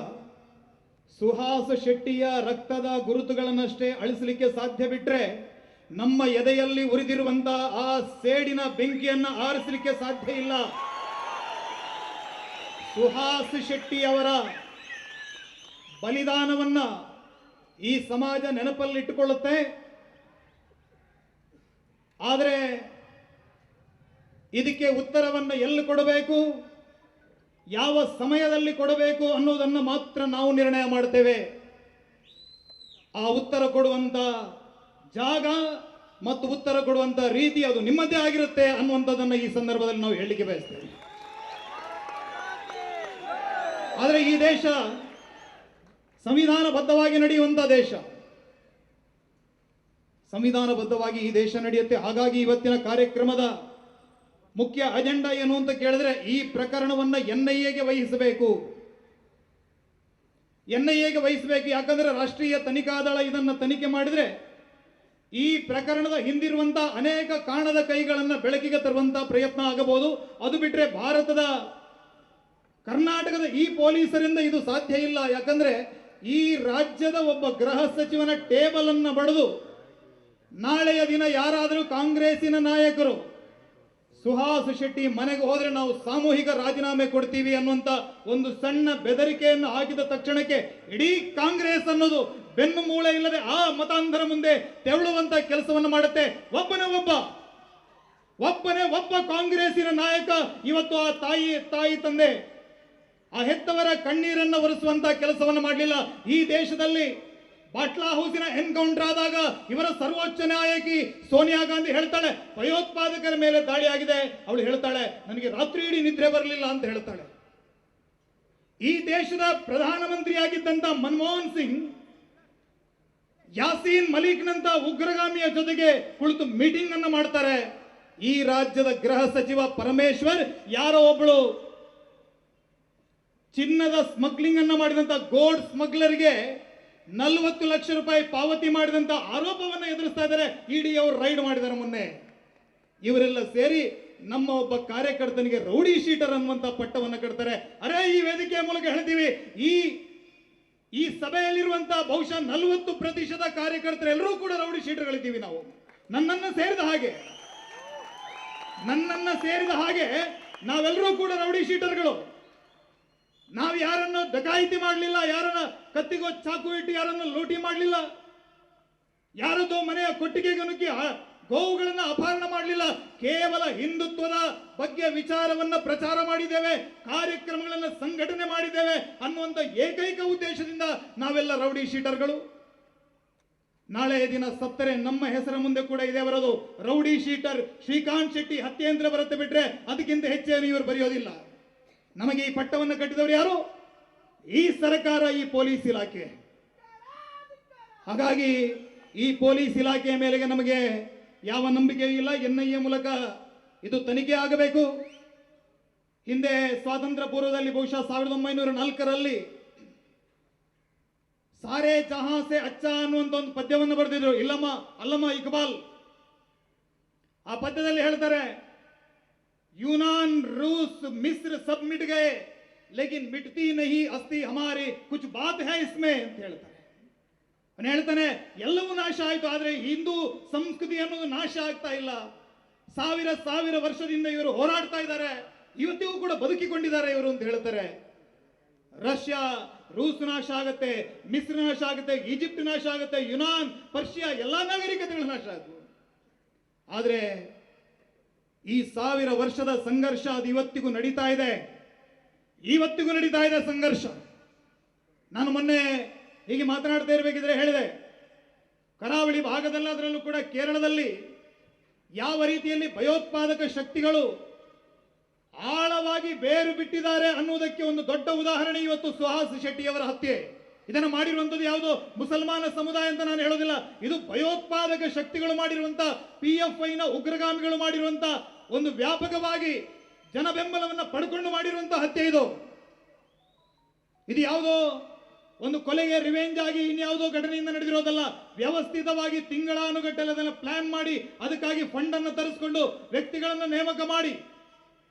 ಸುಹಾಸ್ ಶೆಟ್ಟಿಯ ರಕ್ತದ ಗುರುತುಗಳನ್ನಷ್ಟೇ ಅಳಿಸಲಿಕ್ಕೆ ಸಾಧ್ಯ ಬಿಟ್ರೆ ನಮ್ಮ ಎದೆಯಲ್ಲಿ ಉರಿದಿರುವಂತ ಆ ಸೇಡಿನ ಬೆಂಕಿಯನ್ನು ಆರಿಸಲಿಕ್ಕೆ ಸಾಧ್ಯ ಇಲ್ಲ. ಸುಹಾಸ್ ಶೆಟ್ಟಿಯವರ ಬಲಿದಾನವನ್ನ ಈ ಸಮಾಜ ನೆನಪಲ್ಲಿಟ್ಟುಕೊಳ್ಳುತ್ತೆ. ಆದರೆ ಇದಕ್ಕೆ ಉತ್ತರವನ್ನು ಎಲ್ಲಿ ಕೊಡಬೇಕು, ಯಾವ ಸಮಯದಲ್ಲಿ ಕೊಡಬೇಕು ಅನ್ನೋದನ್ನು ಮಾತ್ರ ನಾವು ನಿರ್ಣಯ ಮಾಡ್ತೇವೆ. ಆ ಉತ್ತರ ಕೊಡುವಂತ ಜಾಗ ಮತ್ತು ಉತ್ತರ ಕೊಡುವಂತ ರೀತಿ ಅದು ನಿಮ್ಮದೇ ಆಗಿರುತ್ತೆ ಅನ್ನುವಂಥದ್ದನ್ನು ಈ ಸಂದರ್ಭದಲ್ಲಿ ನಾವು ಹೇಳಲಿಕ್ಕೆ ಬಯಸ್ತೇವೆ. ಆದರೆ ಈ ದೇಶ ಸಂವಿಧಾನಬದ್ಧವಾಗಿ ನಡೆಯುವಂತ ದೇಶ, ಸಂವಿಧಾನಬದ್ಧವಾಗಿ ಈ ದೇಶ ನಡೆಯುತ್ತೆ. ಹಾಗಾಗಿ ಇವತ್ತಿನ ಕಾರ್ಯಕ್ರಮದ ಮುಖ್ಯ ಅಜೆಂಡಾ ಏನು ಅಂತ ಕೇಳಿದ್ರೆ, ಈ ಪ್ರಕರಣವನ್ನ ಎನ್ಐಎಗೆ ವಹಿಸಬೇಕು. ಎನ್ಐಎಗೆ ವಹಿಸಬೇಕು. ಯಾಕಂದ್ರೆ ರಾಷ್ಟ್ರೀಯ ತನಿಖಾ ದಳ ಇದನ್ನ ತನಿಖೆ ಮಾಡಿದ್ರೆ ಈ ಪ್ರಕರಣದ ಹಿಂದಿರುವಂತಹ ಅನೇಕ ಕಾಣದ ಕೈಗಳನ್ನ ಬೆಳಕಿಗೆ ತರುವಂತಹ ಪ್ರಯತ್ನ ಆಗಬಹುದು. ಅದು ಬಿಟ್ರೆ ಕರ್ನಾಟಕದ ಈ ಪೊಲೀಸರಿಂದ ಇದು ಸಾಧ್ಯ ಇಲ್ಲ. ಯಾಕಂದ್ರೆ ಈ ರಾಜ್ಯದ ಒಬ್ಬ ಗೃಹ ಸಚಿವನ ಟೇಬಲ್ ಅನ್ನ ಬಡಿದು ನಾಳೆಯ ದಿನ ಯಾರಾದರೂ ಕಾಂಗ್ರೆಸ್ಸಿನ ನಾಯಕರು ಸುಹಾಸ್ ಶೆಟ್ಟಿ ಮನೆಗೆ ಹೋದ್ರೆ ನಾವು ಸಾಮೂಹಿಕ ರಾಜೀನಾಮೆ ಕೊಡ್ತೀವಿ ಅನ್ನುವಂತ ಒಂದು ಸಣ್ಣ ಬೆದರಿಕೆಯನ್ನು ಹಾಕಿದ ತಕ್ಷಣಕ್ಕೆ ಇಡೀ ಕಾಂಗ್ರೆಸ್ ಅನ್ನೋದು ಬೆನ್ನು ಮೂಳೆ ಇಲ್ಲದೆ ಆ ಮತಾಂಧರ ಮುಂದೆ ತೆವಳುವಂತ ಕೆಲಸವನ್ನು ಮಾಡುತ್ತೆ. ಒಬ್ಬನೇ ಒಬ್ಬ ಕಾಂಗ್ರೆಸ್ಸಿನ ನಾಯಕ ಇವತ್ತು ಆ ತಾಯಿ ತಂದೆ ಆ ಹೆತ್ತವರ ಕಣ್ಣೀರನ್ನ ಒರೆಸುವಂತ ಕೆಲಸವನ್ನು ಮಾಡಲಿಲ್ಲ. ಈ ದೇಶದಲ್ಲಿ ಬಾಟ್ಲಾ ಹೌಸಿನ ಎನ್ಕೌಂಟರ್ ಆದಾಗ ಇವರ ಸರ್ವೋಚ್ಚ ನ್ಯಾಯಾಧೀಶಿ ಸೋನಿಯಾ ಗಾಂಧಿ ಹೇಳ್ತಾಳೆ, ಭಯೋತ್ಪಾದಕರ ಮೇಲೆ ದಾಳಿ ಆಗಿದೆ. ಅವಳು ಹೇಳ್ತಾಳೆ, ನನಗೆ ರಾತ್ರಿ ಇಡೀ ನಿದ್ರೆ ಬರಲಿಲ್ಲ ಅಂತ ಹೇಳ್ತಾಳೆ. ಈ ದೇಶದ ಪ್ರಧಾನಮಂತ್ರಿಯಾಗಿದ್ದಂತ ಮನಮೋಹನ್ ಸಿಂಗ್ ಯಾಸೀನ್ ಮಲಿಕ್ನಂತ ಉಗ್ರಗಾಮಿಯ ಜೊತೆಗೆ ಕುಳಿತು ಮೀಟಿಂಗ್ ಅನ್ನು ಮಾಡ್ತಾರೆ. ಈ ರಾಜ್ಯದ ಗೃಹ ಸಚಿವ ಪರಮೇಶ್ವರ್ ಯಾರೋ ಒಬ್ಬಳು ಚಿನ್ನದ ಸ್ಮಗ್ಲಿಂಗ್ ಅನ್ನ ಮಾಡಿದಂತ ಗೋಲ್ಡ್ ಸ್ಮಗ್ಲರ್ಗೆ 40 ಲಕ್ಷ ರೂಪಾಯಿ ಪಾವತಿ ಮಾಡಿದಂತ ಆರೋಪವನ್ನು ಎದುರಿಸ್ತಾ ಇದ್ದಾರೆ. ಇಡಿ ಅವರು ರೈಡ್ ಮಾಡಿದ್ದಾರೆ ಮೊನ್ನೆ. ಇವರೆಲ್ಲ ಸೇರಿ ನಮ್ಮ ಒಬ್ಬ ಕಾರ್ಯಕರ್ತನಿಗೆ ರೌಡಿ ಶೀಟರ್ ಅನ್ನುವಂತ ಪಟ್ಟವನ್ನು ಕಟ್ತಾರೆ. ಅರೆ, ಈ ವೇದಿಕೆಯ ಮೂಲಕ ಹೇಳ್ತೀವಿ, ಈ ಸಭೆಯಲ್ಲಿರುವಂತಹ ಬಹುಶಃ 40% ಕಾರ್ಯಕರ್ತರೆಲ್ಲರೂ ಕೂಡ ರೌಡಿ ಶೀಟರ್ಗಳಿದ್ದೀವಿ ನಾವು. ನನ್ನನ್ನ ಸೇರಿದ ಹಾಗೆ ನಾವೆಲ್ಲರೂ ಕೂಡ ರೌಡಿ ಶೀಟರ್ಗಳು. ನಾವು ಯಾರನ್ನು ಡಕಾಯಿತಿ ಮಾಡಲಿಲ್ಲ, ಯಾರನ್ನ ಕತ್ತಿಗೋ ಚಾಕು ಇಟ್ಟು ಯಾರನ್ನು ಲೂಟಿ ಮಾಡಲಿಲ್ಲ, ಯಾರದೋ ಮನೆಯ ಕೊಟ್ಟಿಗೆಗೆ ನುಗ್ಗಿ ಗೋವುಗಳನ್ನು ಅಪಹರಣ ಮಾಡಲಿಲ್ಲ. ಕೇವಲ ಹಿಂದುತ್ವದ ಬಗ್ಗೆ ವಿಚಾರವನ್ನ ಪ್ರಚಾರ ಮಾಡಿದ್ದೇವೆ, ಕಾರ್ಯಕ್ರಮಗಳನ್ನು ಸಂಘಟನೆ ಮಾಡಿದ್ದೇವೆ ಅನ್ನುವಂಥ ಏಕೈಕ ಉದ್ದೇಶದಿಂದ ನಾವೆಲ್ಲ ರೌಡಿ ಶೀಟರ್ಗಳು. ನಾಳೆ ದಿನ ಸತ್ತರೆ ನಮ್ಮ ಹೆಸರ ಮುಂದೆ ಕೂಡ ಇದೆ ಬರೋದು, ರೌಡಿ ಶೀಟರ್ ಶ್ರೀಕಾಂತ್ ಶೆಟ್ಟಿ ಹತ್ಯೆ ಅಂತ ಬರುತ್ತೆ. ಬಿಟ್ರೆ ಅದಕ್ಕಿಂತ ಹೆಚ್ಚೇನು ಇವರು ಬರೆಯೋದಿಲ್ಲ. ನಮಗೆ ಈ ಪಟ್ಟವನ್ನು ಕಟ್ಟಿದವರು ಯಾರು? ಈ ಸರ್ಕಾರ, ಈ ಪೊಲೀಸ್ ಇಲಾಖೆ. ಹಾಗಾಗಿ ಈ ಪೊಲೀಸ್ ಇಲಾಖೆಯ ಮೇಲೆ ನಮಗೆ ಯಾವ ನಂಬಿಕೆ ಇಲ್ಲ. ಎನ್ಐಎ ಮೂಲಕ ಇದು ತನಿಖೆ ಆಗಬೇಕು. ಹಿಂದೆ ಸ್ವಾತಂತ್ರ್ಯ ಪೂರ್ವದಲ್ಲಿ ಬಹುಶಃ 1904ರಲ್ಲಿ ಸಾರೇ ಜಹಾಂ ಸೆ ಅಚ್ಚಾ ಅನ್ನುವಂತ ಒಂದು ಪದ್ಯವನ್ನು ಬರೆದಿದ್ರು ಅಲ್ಲಮ್ಮ ಇಕ್ಬಾಲ್. ಆ ಪದ್ಯದಲ್ಲಿ ಹೇಳ್ತಾರೆ, यूनान रूस मिस्र सब मिट गए लेकिन मिटती नहीं अस्ति हमारी कुछ बात है इसमें ಅಂತ ಹೇಳ್ತಾರೆ. ಅವನು ಹೇಳ್ತಾನೆ, ಎಲ್ಲವೂ ನಾಶ ಆಯಿತು, ಆದರೆ ಹಿಂದೂ ಸಂಸ್ಕೃತಿ ಅನ್ನೋದು ನಾಶ ಆಗ್ತಾ ಇಲ್ಲ. ಸಾವಿರ ವರ್ಷದಿಂದ ಇವರು ಹೋರಾಡ್ತಾ ಇದ್ದಾರೆ, ಇವತ್ತಿಗೂ ಕೂಡ ಬದುಕಿಕೊಂಡಿದ್ದಾರೆ ಇವರು ಅಂತ ಹೇಳ್ತಾರೆ. ರಷ್ಯಾ ರೂಸ್ ನಾಶ ಆಗುತ್ತೆ, ಮಿಸ್ರ ನಾಶ ಆಗುತ್ತೆ, ಈಜಿಪ್ಟ್ ನಾಶ ಆಗುತ್ತೆ, ಯುನಾನ್ ಪರ್ಷಿಯಾ ಎಲ್ಲಾ ನಾಗರಿಕತೆಗಳು ನಾಶ ಆಯ್ತು. ಆದರೆ ಈ 1000 ವರ್ಷದ ಸಂಘರ್ಷ ಅದು ಇವತ್ತಿಗೂ ನಡೀತಾ ಇದೆ ಸಂಘರ್ಷ. ನಾನು ಮೊನ್ನೆ ಹೀಗೆ ಮಾತನಾಡ್ತಾ ಇರಬೇಕಿದ್ರೆ ಹೇಳಿದೆ, ಕರಾವಳಿ ಭಾಗದಲ್ಲಿ ಅದರಲ್ಲೂ ಕೂಡ ಕೇರಳದಲ್ಲಿ ಯಾವ ರೀತಿಯಲ್ಲಿ ಭಯೋತ್ಪಾದಕ ಶಕ್ತಿಗಳು ಆಳವಾಗಿ ಬೇರು ಬಿಟ್ಟಿದ್ದಾರೆ ಅನ್ನುವುದಕ್ಕೆ ಒಂದು ದೊಡ್ಡ ಉದಾಹರಣೆ ಇವತ್ತು ಸುಹಾಸ್ ಶೆಟ್ಟಿಯವರ ಹತ್ಯೆ. ಇದನ್ನು ಮಾಡಿರುವಂಥದ್ದು ಯಾವುದೋ ಮುಸಲ್ಮಾನ ಸಮುದಾಯ ಅಂತ ನಾನು ಹೇಳೋದಿಲ್ಲ, ಇದು ಭಯೋತ್ಪಾದಕ ಶಕ್ತಿಗಳು ಮಾಡಿರುವಂತ PFI ನ ಉಗ್ರಗಾಮಿಗಳು ಮಾಡಿರುವಂತ ಒಂದು ವ್ಯಾಪಕವಾಗಿ ಜನ ಬೆಂಬಲವನ್ನು ಪಡ್ಕೊಂಡು ಮಾಡಿರುವಂತಹ ಹತ್ಯೆ ಇದು ಯಾವುದೋ ಒಂದು ಕೊಲೆಗೆ ರಿವೆಂಜ್ ಆಗಿ ಇನ್ಯಾವುದೋ ಘಟನೆಯಿಂದ ನಡೆದಿರೋದಲ್ಲ. ವ್ಯವಸ್ಥಿತವಾಗಿ ತಿಂಗಳಾನುಗಟ್ಟಲೆ ಅದನ್ನು ಪ್ಲಾನ್ ಮಾಡಿ ಅದಕ್ಕಾಗಿ ಫಂಡ್ ಅನ್ನು ತರಿಸಿಕೊಂಡು ವ್ಯಕ್ತಿಗಳನ್ನು ನೇಮಕ ಮಾಡಿ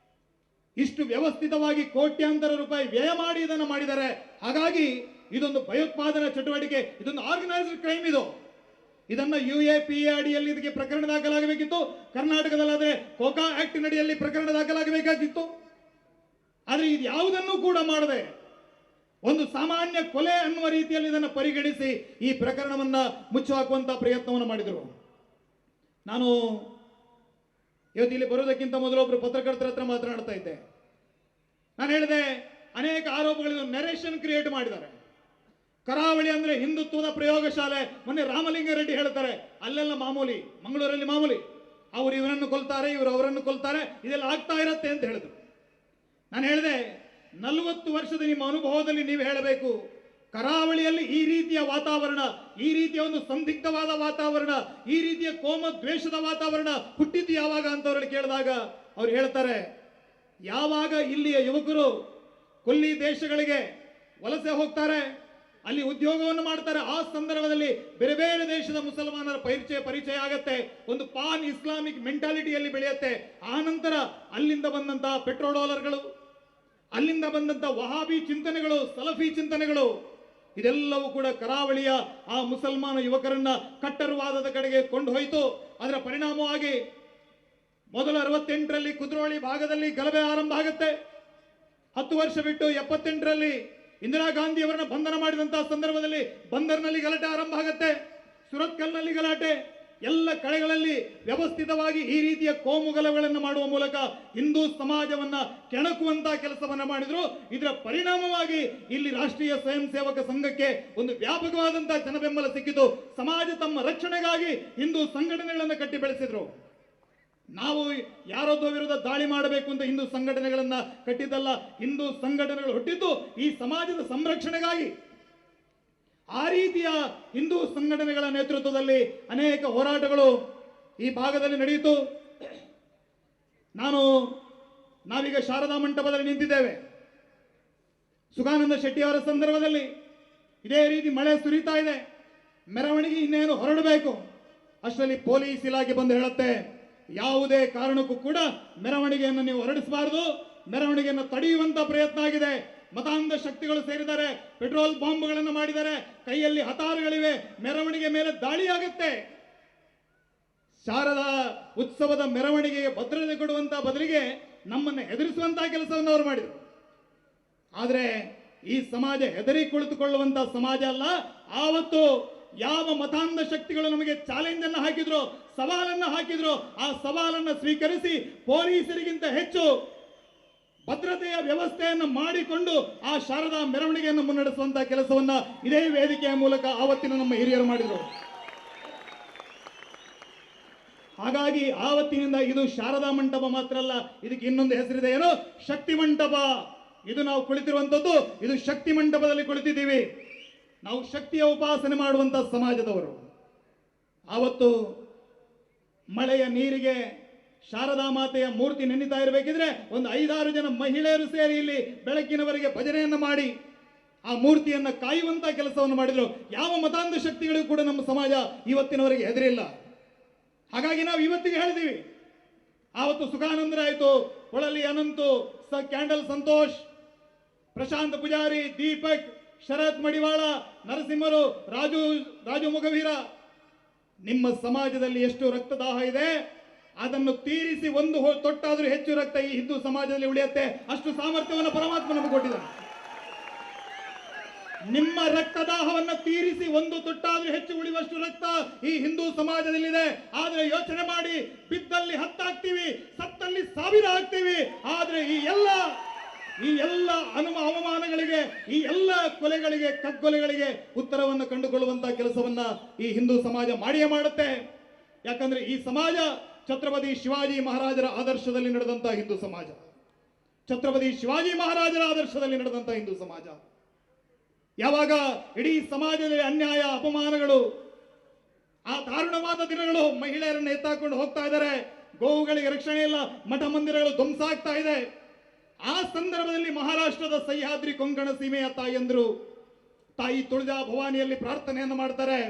ಇಷ್ಟು ವ್ಯವಸ್ಥಿತವಾಗಿ ಕೋಟ್ಯಾಂತರ ರೂಪಾಯಿ ವ್ಯಯ ಮಾಡಿ ಇದನ್ನು ಮಾಡಿದ್ದಾರೆ. ಹಾಗಾಗಿ ಇದೊಂದು ಭಯೋತ್ಪಾದನಾ ಚಟುವಟಿಕೆ, ಇದೊಂದು ಆರ್ಗನೈಸ್ಡ್ ಕ್ರೈಮ್. ಇದನ್ನ UAPA ಅಡಿಯಲ್ಲಿ ಇದಕ್ಕೆ ಪ್ರಕರಣ ದಾಖಲಾಗಬೇಕಿತ್ತು. ಕರ್ನಾಟಕದಲ್ಲಾದ್ರೆ ಕೋಕಾ ಆಕ್ಟ್ ಅಡಿಯಲ್ಲಿ ಪ್ರಕರಣ ದಾಖಲಾಗಬೇಕಾಗಿತ್ತು. ಆದರೆ ಇದು ಯಾವುದನ್ನು ಕೂಡ ಮಾಡದೆ ಒಂದು ಸಾಮಾನ್ಯ ಕೊಲೆ ಅನ್ನುವ ರೀತಿಯಲ್ಲಿ ಇದನ್ನು ಪರಿಗಣಿಸಿ ಈ ಪ್ರಕರಣವನ್ನ ಮುಚ್ಚಿ ಹಾಕುವಂತ ಪ್ರಯತ್ನವನ್ನು ಮಾಡಿದರು. ನಾನು ಇವತ್ತು ಇಲ್ಲಿ ಬರೋದಕ್ಕಿಂತ ಮೊದಲು ಒಬ್ಬರು ಪತ್ರಕರ್ತರ ಹತ್ರ ಮಾತನಾಡ್ತಾ ಇದ್ದೆ. ನಾನು ಹೇಳಿದೆ, ಅನೇಕ ಆರೋಪಗಳಿದು, ನೆರೇಷನ್ ಕ್ರಿಯೇಟ್ ಮಾಡಿದ್ದಾರೆ. ಕರಾವಳಿ ಅಂದ್ರೆ ಹಿಂದುತ್ವದ ಪ್ರಯೋಗಶಾಲೆ. ಮೊನ್ನೆ ರಾಮಲಿಂಗಾರೆಡ್ಡಿ ಹೇಳ್ತಾರೆ ಅಲ್ಲೆಲ್ಲ ಮಾಮೂಲಿ, ಮಂಗಳೂರಲ್ಲಿ ಮಾಮೂಲಿ, ಅವರು ಇವರನ್ನು ಕೊಲ್ತಾರೆ, ಇವರು ಅವರನ್ನು ಕೊಲ್ತಾರೆ, ಇದೆಲ್ಲ ಆಗ್ತಾ ಇರತ್ತೆ ಅಂತ ಹೇಳಿದ್ರು. ನಾನು ಹೇಳಿದೆ 40 ವರ್ಷದ ನಿಮ್ಮ ಅನುಭವದಲ್ಲಿ ನೀವು ಹೇಳಬೇಕು, ಕರಾವಳಿಯಲ್ಲಿ ಈ ರೀತಿಯ ವಾತಾವರಣ, ಈ ರೀತಿಯ ಒಂದು ಸಂದಿಗ್ಧವಾದ ವಾತಾವರಣ, ಈ ರೀತಿಯ ಕೋಮ ದ್ವೇಷದ ವಾತಾವರಣ ಹುಟ್ಟಿದ್ದು ಯಾವಾಗ ಅಂತ ಅವರಲ್ಲಿ ಕೇಳಿದಾಗ ಅವ್ರು ಹೇಳ್ತಾರೆ, ಯಾವಾಗ ಇಲ್ಲಿಯ ಯುವಕರು ಕೊಲ್ಲಿ ದೇಶಗಳಿಗೆ ವಲಸೆ ಹೋಗ್ತಾರೆ, ಅಲ್ಲಿ ಉದ್ಯೋಗವನ್ನು ಮಾಡ್ತಾರೆ, ಆ ಸಂದರ್ಭದಲ್ಲಿ ಬೇರೆ ಬೇರೆ ದೇಶದ ಮುಸಲ್ಮಾನರ ಪರಿಚಯ ಆಗತ್ತೆ, ಒಂದು ಪಾನ್ ಇಸ್ಲಾಮಿಕ್ ಮೆಂಟಾಲಿಟಿಯಲ್ಲಿ ಬೆಳೆಯುತ್ತೆ. ಆ ನಂತರ ಅಲ್ಲಿಂದ ಬಂದಂತಹ ಪೆಟ್ರೋ ಡಾಲರ್ಗಳು, ಅಲ್ಲಿಂದ ಬಂದಂತಹ ವಹಾಬಿ ಚಿಂತನೆಗಳು, ಸಲಫಿ ಚಿಂತನೆಗಳು, ಇದೆಲ್ಲವೂ ಕೂಡ ಕರಾವಳಿಯ ಆ ಮುಸಲ್ಮಾನ ಯುವಕರನ್ನ ಕಟ್ಟರವಾದದ ಕಡೆಗೆ ಕೊಂಡು ಹೋಯಿತು. ಅದರ ಪರಿಣಾಮವಾಗಿ ಮೊದಲ 68ರಲ್ಲಿ ಕುದ್ರೋಳಿ ಭಾಗದಲ್ಲಿ ಗಲಭೆ ಆರಂಭ ಆಗುತ್ತೆ. 10 ವರ್ಷ ಬಿಟ್ಟು 78ರಲ್ಲಿ ಇಂದಿರಾ ಗಾಂಧಿ ಅವರನ್ನ ಬಂಧನ ಮಾಡಿದಂತಹ ಸಂದರ್ಭದಲ್ಲಿ ಬಂದರ್ನಲ್ಲಿ ಗಲಾಟೆ ಆರಂಭ ಆಗುತ್ತೆ, ಸುರತ್ಕಲ್ನಲ್ಲಿ ಗಲಾಟೆ, ಎಲ್ಲ ಕಡೆಗಳಲ್ಲಿ ವ್ಯವಸ್ಥಿತವಾಗಿ ಈ ರೀತಿಯ ಕೋಮು ಗಲಭೆಗಳನ್ನು ಮಾಡುವ ಮೂಲಕ ಹಿಂದೂ ಸಮಾಜವನ್ನ ಕೆಣಕುವಂತಹ ಕೆಲಸವನ್ನ ಮಾಡಿದ್ರು. ಇದರ ಪರಿಣಾಮವಾಗಿ ಇಲ್ಲಿ ರಾಷ್ಟ್ರೀಯ ಸ್ವಯಂ ಸೇವಕ ಸಂಘಕ್ಕೆ ಒಂದು ವ್ಯಾಪಕವಾದಂತಹ ಜನಬೆಂಬಲ ಸಿಕ್ಕಿತು. ಸಮಾಜ ತಮ್ಮ ರಕ್ಷಣೆಗಾಗಿ ಹಿಂದೂ ಸಂಘಟನೆಗಳನ್ನು ಕಟ್ಟಿ ಬೆಳೆಸಿದ್ರು. ನಾವು ಯಾರೊಬ್ಬ ವಿರುದ್ಧ ದಾಳಿ ಮಾಡಬೇಕು ಅಂತ ಹಿಂದೂ ಸಂಘಟನೆಗಳನ್ನ ಕಟ್ಟಿದ್ದಲ್ಲ, ಹಿಂದೂ ಸಂಘಟನೆಗಳು ಹುಟ್ಟಿದ್ದು ಈ ಸಮಾಜದ ಸಂರಕ್ಷಣೆಗಾಗಿ. ಆ ರೀತಿಯ ಹಿಂದೂ ಸಂಘಟನೆಗಳ ನೇತೃತ್ವದಲ್ಲಿ ಅನೇಕ ಹೋರಾಟಗಳು ಈ ಭಾಗದಲ್ಲಿ ನಡೆಯಿತು. ನಾವೀಗ ಶಾರದಾ ಮಂಟಪದಲ್ಲಿ ನಿಂತಿದ್ದೇವೆ. ಸುಖಾನಂದ ಶೆಟ್ಟಿ ಅವರ ಸಂದರ್ಭದಲ್ಲಿ ಇದೇ ರೀತಿ ಮಳೆ ಸುರಿತಾ ಇದೆ, ಮೆರವಣಿಗೆ ಇನ್ನೇನು ಹೊರಡಬೇಕು, ಅಷ್ಟರಲ್ಲಿ ಪೊಲೀಸ್ ಇಲಾಖೆ ಬಂದು ಹೇಳುತ್ತೆ, ಯಾವುದೇ ಕಾರಣಕ್ಕೂ ಕೂಡ ಮೆರವಣಿಗೆಯನ್ನು ನೀವು ಹೊರಡಿಸಬಾರದು, ಮೆರವಣಿಗೆಯನ್ನು ತಡೆಯುವಂತ ಪ್ರಯತ್ನ ಆಗಿದೆ, ಮತಾಂಧ ಶಕ್ತಿಗಳು ಸೇರಿದ್ದಾರೆ, ಪೆಟ್ರೋಲ್ ಬಾಂಬ್ಗಳನ್ನು ಮಾಡಿದ್ದಾರೆ, ಕೈಯಲ್ಲಿ ಹತಾರುಗಳಿವೆ, ಮೆರವಣಿಗೆ ಮೇಲೆ ದಾಳಿಯಾಗುತ್ತೆ. ಶಾರದಾ ಉತ್ಸವದ ಮೆರವಣಿಗೆಗೆ ಭದ್ರತೆ ಕೊಡುವಂತ ಬದಲಿಗೆ ನಮ್ಮನ್ನು ಹೆದರಿಸುವಂತಹ ಕೆಲಸವನ್ನು ಅವರು ಮಾಡಿದರು. ಆದರೆ ಈ ಸಮಾಜ ಹೆದರಿ ಕುಳಿತುಕೊಳ್ಳುವಂತಹ ಸಮಾಜ ಅಲ್ಲ. ಆವತ್ತು ಯಾವ ಮತಾಂಧ ಶಕ್ತಿಗಳು ನಮಗೆ ಚಾಲೆಂಜ್ ಅನ್ನು ಹಾಕಿದ್ರು, ಸವಾಲನ್ನು ಹಾಕಿದ್ರು, ಆ ಸವಾಲನ್ನು ಸ್ವೀಕರಿಸಿ ಪೊಲೀಸರಿಗಿಂತ ಹೆಚ್ಚು ಭದ್ರತೆಯ ವ್ಯವಸ್ಥೆಯನ್ನು ಮಾಡಿಕೊಂಡು ಆ ಶಾರದಾ ಮೆರವಣಿಗೆಯನ್ನು ಮುನ್ನಡೆಸುವಂತಹ ಕೆಲಸವನ್ನ ಇದೇ ವೇದಿಕೆಯ ಮೂಲಕ ಆವತ್ತಿನ ನಮ್ಮ ಹಿರಿಯರು ಮಾಡಿದರು. ಹಾಗಾಗಿ ಆವತ್ತಿನಿಂದ ಇದು ಶಾರದಾ ಮಂಟಪ ಮಾತ್ರ ಅಲ್ಲ, ಇದಕ್ಕೆ ಇನ್ನೊಂದು ಹೆಸರಿದೆ, ಏನು, ಶಕ್ತಿ ಮಂಟಪ. ಇದು ನಾವು ಕುಳಿತಿರುವಂತದ್ದು, ಇದು ಶಕ್ತಿ ಮಂಟಪದಲ್ಲಿ ಕುಳಿತಿದ್ದೀವಿ. ನಾವು ಶಕ್ತಿಯ ಉಪಾಸನೆ ಮಾಡುವಂತಹ ಸಮಾಜದವರು. ಆವತ್ತು ಮಳೆಯ ನೀರಿಗೆ ಶಾರದಾ ಮಾತೆಯ ಮೂರ್ತಿ ನೆನೀತಾ ಇರಬೇಕಿದ್ರೆ ಒಂದು 5-6 ಜನ ಮಹಿಳೆಯರು ಸೇರಿ ಇಲ್ಲಿ ಬೆಳಕಿನವರೆಗೆ ಭಜನೆಯನ್ನು ಮಾಡಿ ಆ ಮೂರ್ತಿಯನ್ನು ಕಾಯುವಂತ ಕೆಲಸವನ್ನು ಮಾಡಿದ್ರು. ಯಾವ ಮತಾಂಧ ಶಕ್ತಿಗಳಿಗೂ ಕೂಡ ನಮ್ಮ ಸಮಾಜ ಇವತ್ತಿನವರೆಗೆ ಹೆದರಿಲ್ಲ. ಹಾಗಾಗಿ ನಾವು ಇವತ್ತಿಗೆ ಹೇಳಿದೀವಿ, ಆವತ್ತು ಸುಖಾನಂದರಾಯ್ತು, ಹೊಳಲಿ ಅನಂತು, ಕ್ಯಾಂಡಲ್ ಸಂತೋಷ್, ಪ್ರಶಾಂತ್ ಪೂಜಾರಿ, ದೀಪಕ್, ಶರತ್ ಮಡಿವಾಳ, ನರಸಿಂಹರು, ರಾಜು ಮುಗವೀರ, ನಿಮ್ಮ ಸಮಾಜದಲ್ಲಿ ಎಷ್ಟು ರಕ್ತದಾಹ ಇದೆ ಅದನ್ನು ತೀರಿಸಿ ಒಂದು ತೊಟ್ಟಾದ್ರೂ ಹೆಚ್ಚು ರಕ್ತ ಈ ಹಿಂದೂ ಸಮಾಜದಲ್ಲಿ ಉಳಿಯುತ್ತೆ. ಅಷ್ಟು ಸಾಮರ್ಥ್ಯವನ್ನು ಪರಮಾತ್ಮ ನಮಗೆ ಕೊಟ್ಟಿದ್ದಾನೆ. ನಿಮ್ಮ ರಕ್ತದಾಹವನ್ನು ತೀರಿಸಿ ಒಂದು ತೊಟ್ಟಾದ್ರೂ ಹೆಚ್ಚು ಉಳಿಯುವಷ್ಟು ರಕ್ತ ಈ ಹಿಂದೂ ಸಮಾಜದಲ್ಲಿದೆ. ಆದ್ರೆ ಯೋಚನೆ ಮಾಡಿ, ಬಿದ್ದಲ್ಲಿ 10 ಆಗ್ತೀವಿ, ಸತ್ತಲ್ಲಿ 1000 ಆಗ್ತೀವಿ. ಆದ್ರೆ ಈ ಎಲ್ಲ ಅವಮಾನಗಳಿಗೆ, ಈ ಎಲ್ಲ ಕೊಲೆಗಳಿಗೆ, ಕಗ್ಗೊಲೆಗಳಿಗೆ ಉತ್ತರವನ್ನು ಕಂಡುಕೊಳ್ಳುವಂತಹ ಕೆಲಸವನ್ನ ಈ ಹಿಂದೂ ಸಮಾಜ ಮಾಡಿಯೇ ಮಾಡುತ್ತೆ. ಯಾಕಂದ್ರೆ ಈ ಸಮಾಜ ಛತ್ರಪತಿ ಶಿವಾಜಿ ಮಹಾರಾಜರ ಆದರ್ಶದಲ್ಲಿ ನಡೆದಂತಹ ಹಿಂದೂ ಸಮಾಜ, ಛತ್ರಪತಿ ಶಿವಾಜಿ ಮಹಾರಾಜರ ಆದರ್ಶದಲ್ಲಿ ನಡೆದಂತಹ ಹಿಂದೂ ಸಮಾಜ. ಯಾವಾಗ ಇಡೀ ಸಮಾಜದಲ್ಲಿ ಅನ್ಯಾಯ, ಅಪಮಾನಗಳು, ಆ ದಾರುಣವಾದ ದಿನಗಳು, ಮಹಿಳೆಯರನ್ನು ಎತ್ತಾಕೊಂಡು ಹೋಗ್ತಾ ಇದ್ದಾರೆ, ಗೋವುಗಳಿಗೆ ರಕ್ಷಣೆ ಇಲ್ಲ, ಮಠ ಮಂದಿರಗಳು ಧ್ವಂಸ ಆಗ್ತಾ ಇದೆ. ಆ ಸಂದರ್ಭದಲ್ಲಿ ಮಹಾರಾಷ್ಟ್ರದ ಸಹ್ಯಾದ್ರಿ ಕೊಂಕಣ ಸೀಮೆಯ ತಾಯಿಯಂದ್ರು ತಾಯಿ ತುಳಜಾ ಭವಾನಿಯಲ್ಲಿ ಪ್ರಾರ್ಥನೆಯನ್ನು ಮಾಡ್ತಾರೆ.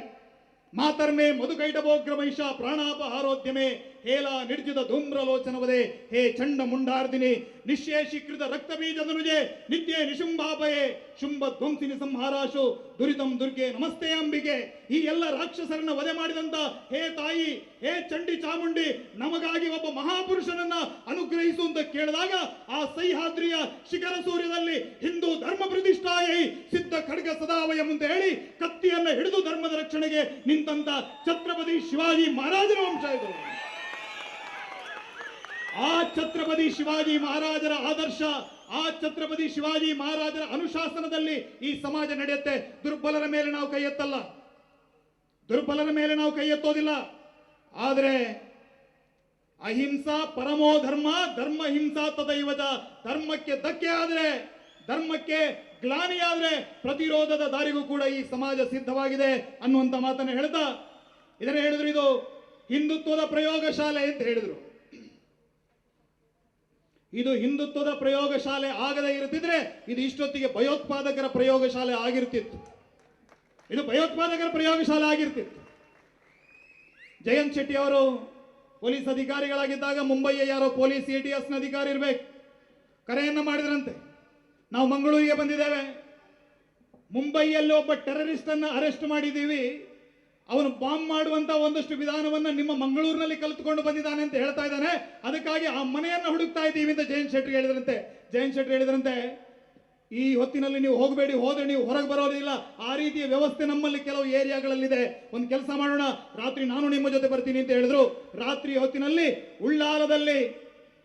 ಮಾತರ್ಮೆ ಮಧುಕೈಟಭೋಗ್ರ ಮಹಿಷ ಪ್ರಾಣಾಪಹಾರೋದ್ಯಮೆ ಹೇಲ ನಿರ್ಜಿತ ಧೂಮ್ರಲೋಚನವದೆ ಹೇ ಚಂಡ ಮುಂಡಾರ್ದಿನಿ ನಿಶೇಷೀಕೃತ ರಕ್ತ ಬೀಜದನುಜೆ ನಿತ್ಯ ನಿಶುಂಭಾಪಯೇ ಶುಂಭ ಧ್ವಂಸಿನಿ ಸಂಹಾರಾಶು ದುರಿತಂ ದುರ್ಗೆ ನಮಸ್ತೆ ಅಂಬಿಗೆ. ಈ ಎಲ್ಲ ರಾಕ್ಷಸರನ್ನ ವಧೆ ಮಾಡಿದಂತ ಹೇ ತಾಯಿ, ಹೇ ಚಂಡಿ ಚಾಮುಂಡಿ, ನಮಗಾಗಿ ಒಬ್ಬ ಮಹಾಪುರುಷನನ್ನ ಅನುಗ್ರಹಿಸು ಅಂತ ಕೇಳಿದಾಗ ಆ ಸಹ್ಯಾದ್ರಿಯ ಶಿಖರ ಸೂರ್ಯದಲ್ಲಿ ಹಿಂದೂ ಧರ್ಮ ಪ್ರತಿಷ್ಠಾಯೈ ಸಿದ್ಧ ಖಡ್ಗ ಸದಾವಯಂ ಅಂತ ಹೇಳಿ ಕತ್ತಿಯನ್ನ ಹಿಡಿದು ಧರ್ಮದ ರಕ್ಷಣೆಗೆ ನಿಂತಂತ ಛತ್ರಪತಿ ಶಿವಾಜಿ ಮಹಾರಾಜರ ವಂಶ ಇದು. ಆ ಛತ್ರಪತಿ ಶಿವಾಜಿ ಮಹಾರಾಜರ ಆದರ್ಶ, ಆ ಛತ್ರಪತಿ ಶಿವಾಜಿ ಮಹಾರಾಜರ ಅನುಶಾಸನದಲ್ಲಿ ಈ ಸಮಾಜ ನಡೆಯುತ್ತೆ. ದುರ್ಬಲರ ಮೇಲೆ ನಾವು ಕೈ ಎತ್ತಲ್ಲ, ದುರ್ಬಲರ ಮೇಲೆ ನಾವು ಕೈ ಎತ್ತೋದಿಲ್ಲ. ಆದರೆ ಅಹಿಂಸಾ ಪರಮೋ ಧರ್ಮ, ಧರ್ಮ ಹಿಂಸಾ ತದೈವಚ. ಧರ್ಮಕ್ಕೆ ಧಕ್ಕೆ ಆದರೆ, ಧರ್ಮಕ್ಕೆ ಗ್ಲಾನಿಯಾದ್ರೆ ಪ್ರತಿರೋಧದ ದಾರಿಗೂ ಕೂಡ ಈ ಸಮಾಜ ಸಿದ್ಧವಾಗಿದೆ ಅನ್ನುವಂತ ಮಾತನ್ನು ಹೇಳ್ತಾ, ಇದನ್ನ ಹೇಳಿದ್ರು ಇದು ಹಿಂದುತ್ವದ ಪ್ರಯೋಗಶಾಲೆ ಅಂತ ಹೇಳಿದ್ರು. ಇದು ಹಿಂದುತ್ವದ ಪ್ರಯೋಗಶಾಲೆ ಆಗದೇ ಇರುತ್ತಿದ್ರೆ ಇದು ಇಷ್ಟೊತ್ತಿಗೆ ಭಯೋತ್ಪಾದಕರ ಪ್ರಯೋಗಶಾಲೆ ಆಗಿರ್ತಿತ್ತು. ಇದು ಭಯೋತ್ಪಾದಕರ ಪ್ರಯೋಗಶಾಲೆ ಆಗಿರ್ತಿತ್ತು. ಜಯಂತ್ ಶೆಟ್ಟಿ ಅವರು ಪೊಲೀಸ್ ಅಧಿಕಾರಿಗಳಾಗಿದ್ದಾಗ ಮುಂಬಯಿಯ ಯಾರೋ ಪೊಲೀಸ್ ATS ಅಧಿಕಾರಿ ಇರಬೇಕು, ಕರೆಯನ್ನ ಮಾಡಿದ್ರಂತೆ, ನಾವು ಮಂಗಳೂರಿಗೆ ಬಂದಿದ್ದೇವೆ, ಮುಂಬೈಯಲ್ಲಿ ಒಬ್ಬ ಟೆರರಿಸ್ಟ್ ಅನ್ನ ಅರೆಸ್ಟ್ ಮಾಡಿದ್ದೀವಿ, ಅವನು ಬಾಂಬ್ ಮಾಡುವಂತ ಒಂದಷ್ಟು ವಿಧಾನವನ್ನ ನಿಮ್ಮ ಮಂಗಳೂರಿನಲ್ಲಿ ಕಲಿತುಕೊಂಡು ಬಂದಿದ್ದಾನೆ ಅಂತ ಹೇಳ್ತಾ ಇದ್ದಾನೆ, ಅದಕ್ಕಾಗಿ ಆ ಮನೆಯನ್ನ ಹುಡುಕ್ತಾ ಇದ್ದೀವಿ ಅಂತ ಜಯಂತ್ ಶೆಟ್ಟಿ ಹೇಳಿದ್ರಂತೆ. ಜಯಂತ್ ಶೆಟ್ಟಿ ಹೇಳಿದ್ರಂತೆ, ಈ ಹೊತ್ತಿನಲ್ಲಿ ನೀವು ಹೋಗಬೇಡಿ, ಹೋದ್ರೆ ನೀವು ಹೊರಗೆ ಬರೋದಿಲ್ಲ, ಆ ರೀತಿಯ ವ್ಯವಸ್ಥೆ ನಮ್ಮಲ್ಲಿ ಕೆಲವು ಏರಿಯಾಗಳಲ್ಲಿದೆ, ಒಂದು ಕೆಲಸ ಮಾಡೋಣ, ರಾತ್ರಿ ನಾನು ನಿಮ್ಮ ಜೊತೆ ಬರ್ತೀನಿ ಅಂತ ಹೇಳಿದ್ರು. ರಾತ್ರಿ ಹೊತ್ತಿನಲ್ಲಿ ಉಳ್ಳಾಲದಲ್ಲಿ,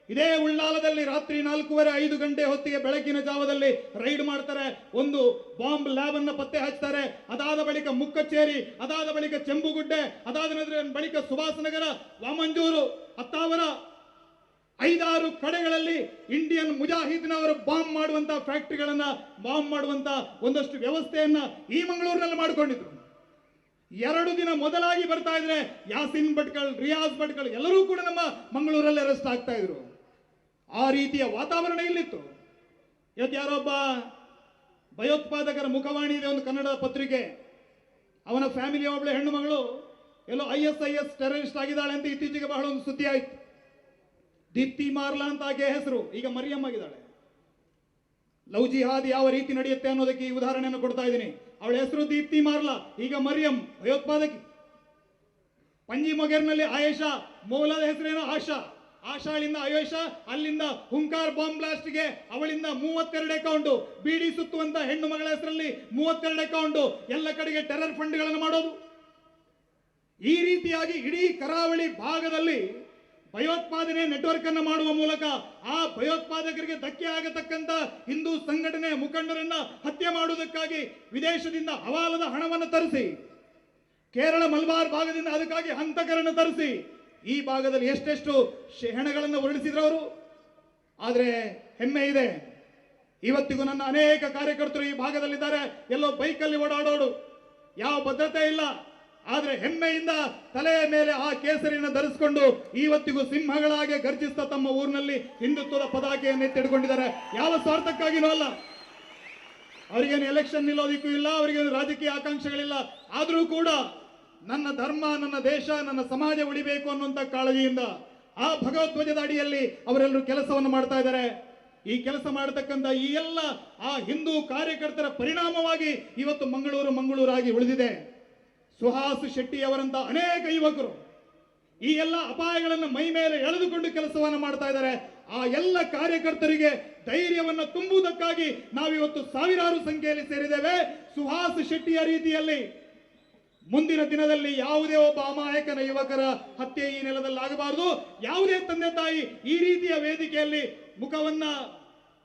ಇದೇ ಉಳ್ಳಾಲದಲ್ಲಿ ರಾತ್ರಿ 4:30-5 ಗಂಟೆ ಹೊತ್ತಿಗೆ ಬೆಳಕಿನ ಜಾವದಲ್ಲಿ ರೈಡ್ ಮಾಡ್ತಾರೆ. ಒಂದು ಬಾಂಬ್ ಲ್ಯಾಬ್ ಅನ್ನ ಪತ್ತೆ ಹಚ್ತಾರೆ. ಅದಾದ ಬಳಿಕ ಮುಕ್ಕಚ್ಚೇರಿ, ಅದಾದ ಬಳಿಕ ಚೆಂಬುಗುಡ್ಡೆ, ಅದಾದ ಬಳಿಕ ಸುಭಾಸ ನಗರ, ವಾಮಂಜೂರು, ಅತ್ತಾವರ 5-6 ಕಡೆಗಳಲ್ಲಿ ಇಂಡಿಯನ್ ಮುಜಾಹಿದ್ನವರು ಬಾಂಬ್ ಮಾಡುವಂತ ಫ್ಯಾಕ್ಟರಿಗಳನ್ನ, ಬಾಂಬ್ ಮಾಡುವಂತ ಒಂದಷ್ಟು ವ್ಯವಸ್ಥೆಯನ್ನ ಈ ಮಂಗಳೂರಿನಲ್ಲಿ ಮಾಡಿಕೊಂಡಿದ್ರು. 2 ದಿನ ಮೊದಲಾಗಿ ಬರ್ತಾ ಇದ್ರೆ ಯಾಸಿನ್ ಭಟ್ಕಳ್, ರಿಯಾಜ್ ಭಟ್ಕಳ್ ಎಲ್ಲರೂ ಕೂಡ ನಮ್ಮ ಮಂಗಳೂರಲ್ಲಿ ಅರೆಸ್ಟ್ ಆಗ್ತಾ ಇದ್ರು. ಆ ರೀತಿಯ ವಾತಾವರಣ ಇಲ್ಲಿತ್ತು. ಇವತ್ತು ಯಾರೊಬ್ಬ ಭಯೋತ್ಪಾದಕರ ಮುಖವಾಣಿ ಇದೆ, ಒಂದು ಕನ್ನಡ ಪತ್ರಿಕೆ, ಅವನ ಫ್ಯಾಮಿಲಿಯ ಒಬ್ಬಳೆ ಹೆಣ್ಣು ಮಗಳು ಎಲ್ಲೋ ISIS ಟೆರರಿಸ್ಟ್ ಆಗಿದ್ದಾಳೆ ಅಂತ ಇತ್ತೀಚೆಗೆ ಬಹಳ ಒಂದು ಸುದ್ದಿ ಆಯ್ತು. ದೀಪ್ತಿ ಮಾರ್ಲಾ ಅಂತ ಆಕೆ ಹೆಸರು, ಈಗ ಮರಿಯಂ ಆಗಿದ್ದಾಳೆ. ಲವ್ ಜಿಹಾದ್ ಯಾವ ರೀತಿ ನಡೆಯುತ್ತೆ ಅನ್ನೋದಕ್ಕೆ ಈ ಉದಾಹರಣೆಯನ್ನು ಕೊಡ್ತಾ ಇದ್ದೀನಿ. ಅವಳ ಹೆಸರು ದೀಪ್ತಿ ಮಾರ್ಲಾ, ಈಗ ಮರಿಯಂ, ಭಯೋತ್ಪಾದಕಿ. ಪಂಜಿ ಮೊಗೇರ್ನಲ್ಲಿ ಆಯೇಷಾ, ಮೂಲದ ಹೆಸರೇನೋ ಆಶಾ, ಆಶಾಳಿಂದ ಆಯೇಷಾ, ಅಲ್ಲಿಂದ ಹುಂಕಾರ್ ಬಾಂಬ್ ಬ್ಲಾಸ್ಟ್ಗೆ ಅವಳಿಂದ 32 ಅಕೌಂಟ್, ಬೀಡಿ ಸುತ್ತುವಂತ ಹೆಣ್ಣು ಮಗಳ ಹೆಸರಲ್ಲಿ 32 ಅಕೌಂಟ್, ಎಲ್ಲ ಕಡೆಗೆ ಟೆರರ್ ಫಂಡ್ಗಳನ್ನು ಮಾಡೋದು. ಈ ರೀತಿಯಾಗಿ ಇಡೀ ಕರಾವಳಿ ಭಾಗದಲ್ಲಿ ಭಯೋತ್ಪಾದನೆ ನೆಟ್ವರ್ಕ್ ಅನ್ನು ಮಾಡುವ ಮೂಲಕ ಆ ಭಯೋತ್ಪಾದಕರಿಗೆ ಧಕ್ಕೆ ಆಗತಕ್ಕಂತ ಹಿಂದೂ ಸಂಘಟನೆ ಮುಖಂಡರನ್ನ ಹತ್ಯೆ ಮಾಡುವುದಕ್ಕಾಗಿ ವಿದೇಶದಿಂದ ಹವಾಲದ ಹಣವನ್ನು ತರಿಸಿ, ಕೇರಳ ಮಲಬಾರ್ ಭಾಗದಿಂದ ಅದಕ್ಕಾಗಿ ಹಂತಕರನ್ನು ತರಿಸಿ ಈ ಭಾಗದಲ್ಲಿ ಎಷ್ಟೆಷ್ಟು ಹೆಣಗಳನ್ನು ಉರುಳಿಸಿದ್ರು ಅವರು. ಆದರೆ ಹೆಮ್ಮೆ ಇದೆ, ಇವತ್ತಿಗೂ ನನ್ನ ಅನೇಕ ಕಾರ್ಯಕರ್ತರು ಈ ಭಾಗದಲ್ಲಿದ್ದಾರೆ. ಎಲ್ಲೋ ಬೈಕಲ್ಲಿ ಓಡಾಡೋಡು, ಯಾವ ಭದ್ರತೆ ಇಲ್ಲ, ಆದ್ರೆ ಹೆಮ್ಮೆಯಿಂದ ತಲೆಯ ಮೇಲೆ ಆ ಕೇಸರಿಯನ್ನು ಧರಿಸಿಕೊಂಡು ಇವತ್ತಿಗೂ ಸಿಂಹಗಳಾಗಿ ಗರ್ಜಿಸ್ತಾ ತಮ್ಮ ಊರಿನಲ್ಲಿ ಹಿಂದುತ್ವದ ಪತಾಕೆಯನ್ನು ಎತ್ತಿಡ್ಕೊಂಡಿದ್ದಾರೆ. ಯಾವ ಸ್ವಾರ್ಥಕ್ಕಾಗಿನೂ ಅಲ್ಲ, ಅವರಿಗೇನು ಎಲೆಕ್ಷನ್ ನಿಲ್ಲೋದಿಕ್ಕೂ ಇಲ್ಲ, ಅವರಿಗೇನು ರಾಜಕೀಯ ಆಕಾಂಕ್ಷೆಗಳಿಲ್ಲ. ಆದರೂ ಕೂಡ ನನ್ನ ಧರ್ಮ, ನನ್ನ ದೇಶ, ನನ್ನ ಸಮಾಜ ಉಳಿಬೇಕು ಅನ್ನುವಂಥ ಕಾಳಜಿಯಿಂದ ಆ ಭಗವಧ್ವಜದ ಅಡಿಯಲ್ಲಿ ಅವರೆಲ್ಲರೂ ಕೆಲಸವನ್ನು ಮಾಡ್ತಾ ಇದ್ದಾರೆ. ಈ ಕೆಲಸ ಮಾಡತಕ್ಕಂಥ ಈ ಎಲ್ಲ ಆ ಹಿಂದೂ ಕಾರ್ಯಕರ್ತರ ಪರಿಣಾಮವಾಗಿ ಇವತ್ತು ಮಂಗಳೂರಾಗಿ ಉಳಿದಿದೆ. ಸುಹಾಸ್ ಶೆಟ್ಟಿ ಅವರಂತ ಅನೇಕ ಯುವಕರು ಈ ಎಲ್ಲ ಅಪಾಯಗಳನ್ನು ಮೈ ಮೇಲೆ ಎಳೆದುಕೊಂಡು ಕೆಲಸವನ್ನು ಮಾಡ್ತಾ ಇದ್ದಾರೆ. ಆ ಎಲ್ಲ ಕಾರ್ಯಕರ್ತರಿಗೆ ಧೈರ್ಯವನ್ನು ತುಂಬುವುದಕ್ಕಾಗಿ ನಾವಿವತ್ತು ಸಾವಿರಾರು ಸಂಖ್ಯೆಯಲ್ಲಿ ಸೇರಿದ್ದೇವೆ. ಸುಹಾಸ್ ಶೆಟ್ಟಿಯ ರೀತಿಯಲ್ಲಿ ಮುಂದಿನ ದಿನದಲ್ಲಿ ಯಾವುದೇ ಒಬ್ಬ ಅಮಾಯಕನ ಯುವಕರ ಹತ್ಯೆ ಈ ನೆಲದಲ್ಲಿ ಆಗಬಾರದು. ಯಾವುದೇ ತಂದೆ ತಾಯಿ ಈ ರೀತಿಯ ವೇದಿಕೆಯಲ್ಲಿ ಮುಖವನ್ನ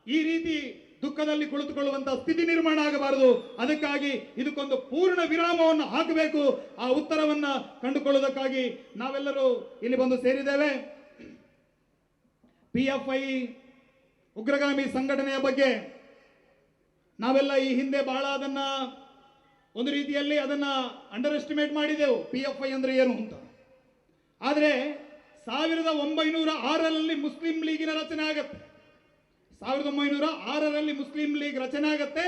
ಈ ರೀತಿ ದುಃಖದಲ್ಲಿ ಕುಳಿತುಕೊಳ್ಳುವಂತಹ ಸ್ಥಿತಿ ನಿರ್ಮಾಣ ಆಗಬಾರದು. ಅದಕ್ಕಾಗಿ ಇದಕ್ಕೊಂದು ಪೂರ್ಣ ವಿರಾಮವನ್ನು ಹಾಕಬೇಕು. ಆ ಉತ್ತರವನ್ನ ಕಂಡುಕೊಳ್ಳುವುದಕ್ಕಾಗಿ ನಾವೆಲ್ಲರೂ ಇಲ್ಲಿ ಬಂದು ಸೇರಿದ್ದೇವೆ. PFI ಉಗ್ರಗಾಮಿ ಸಂಘಟನೆಯ ಬಗ್ಗೆ ನಾವೆಲ್ಲ ಈ ಹಿಂದೆ ಬಹಳ ಅದನ್ನ ಒಂದು ರೀತಿಯಲ್ಲಿ ಅದನ್ನ ಅಂಡರ್ ಎಸ್ಟಿಮೇಟ್ ಮಾಡಿದೆವು, PFI ಅಂದ್ರೆ ಏನು ಅಂತ. ಆದರೆ 1906ರಲ್ಲಿ ಮುಸ್ಲಿಂ ಲೀಗಿನ ರಚನೆ ಆಗತ್ತೆ. 1906ರಲ್ಲಿ ಮುಸ್ಲಿಂ ಲೀಗ್ ರಚನೆ ಆಗತ್ತೆ.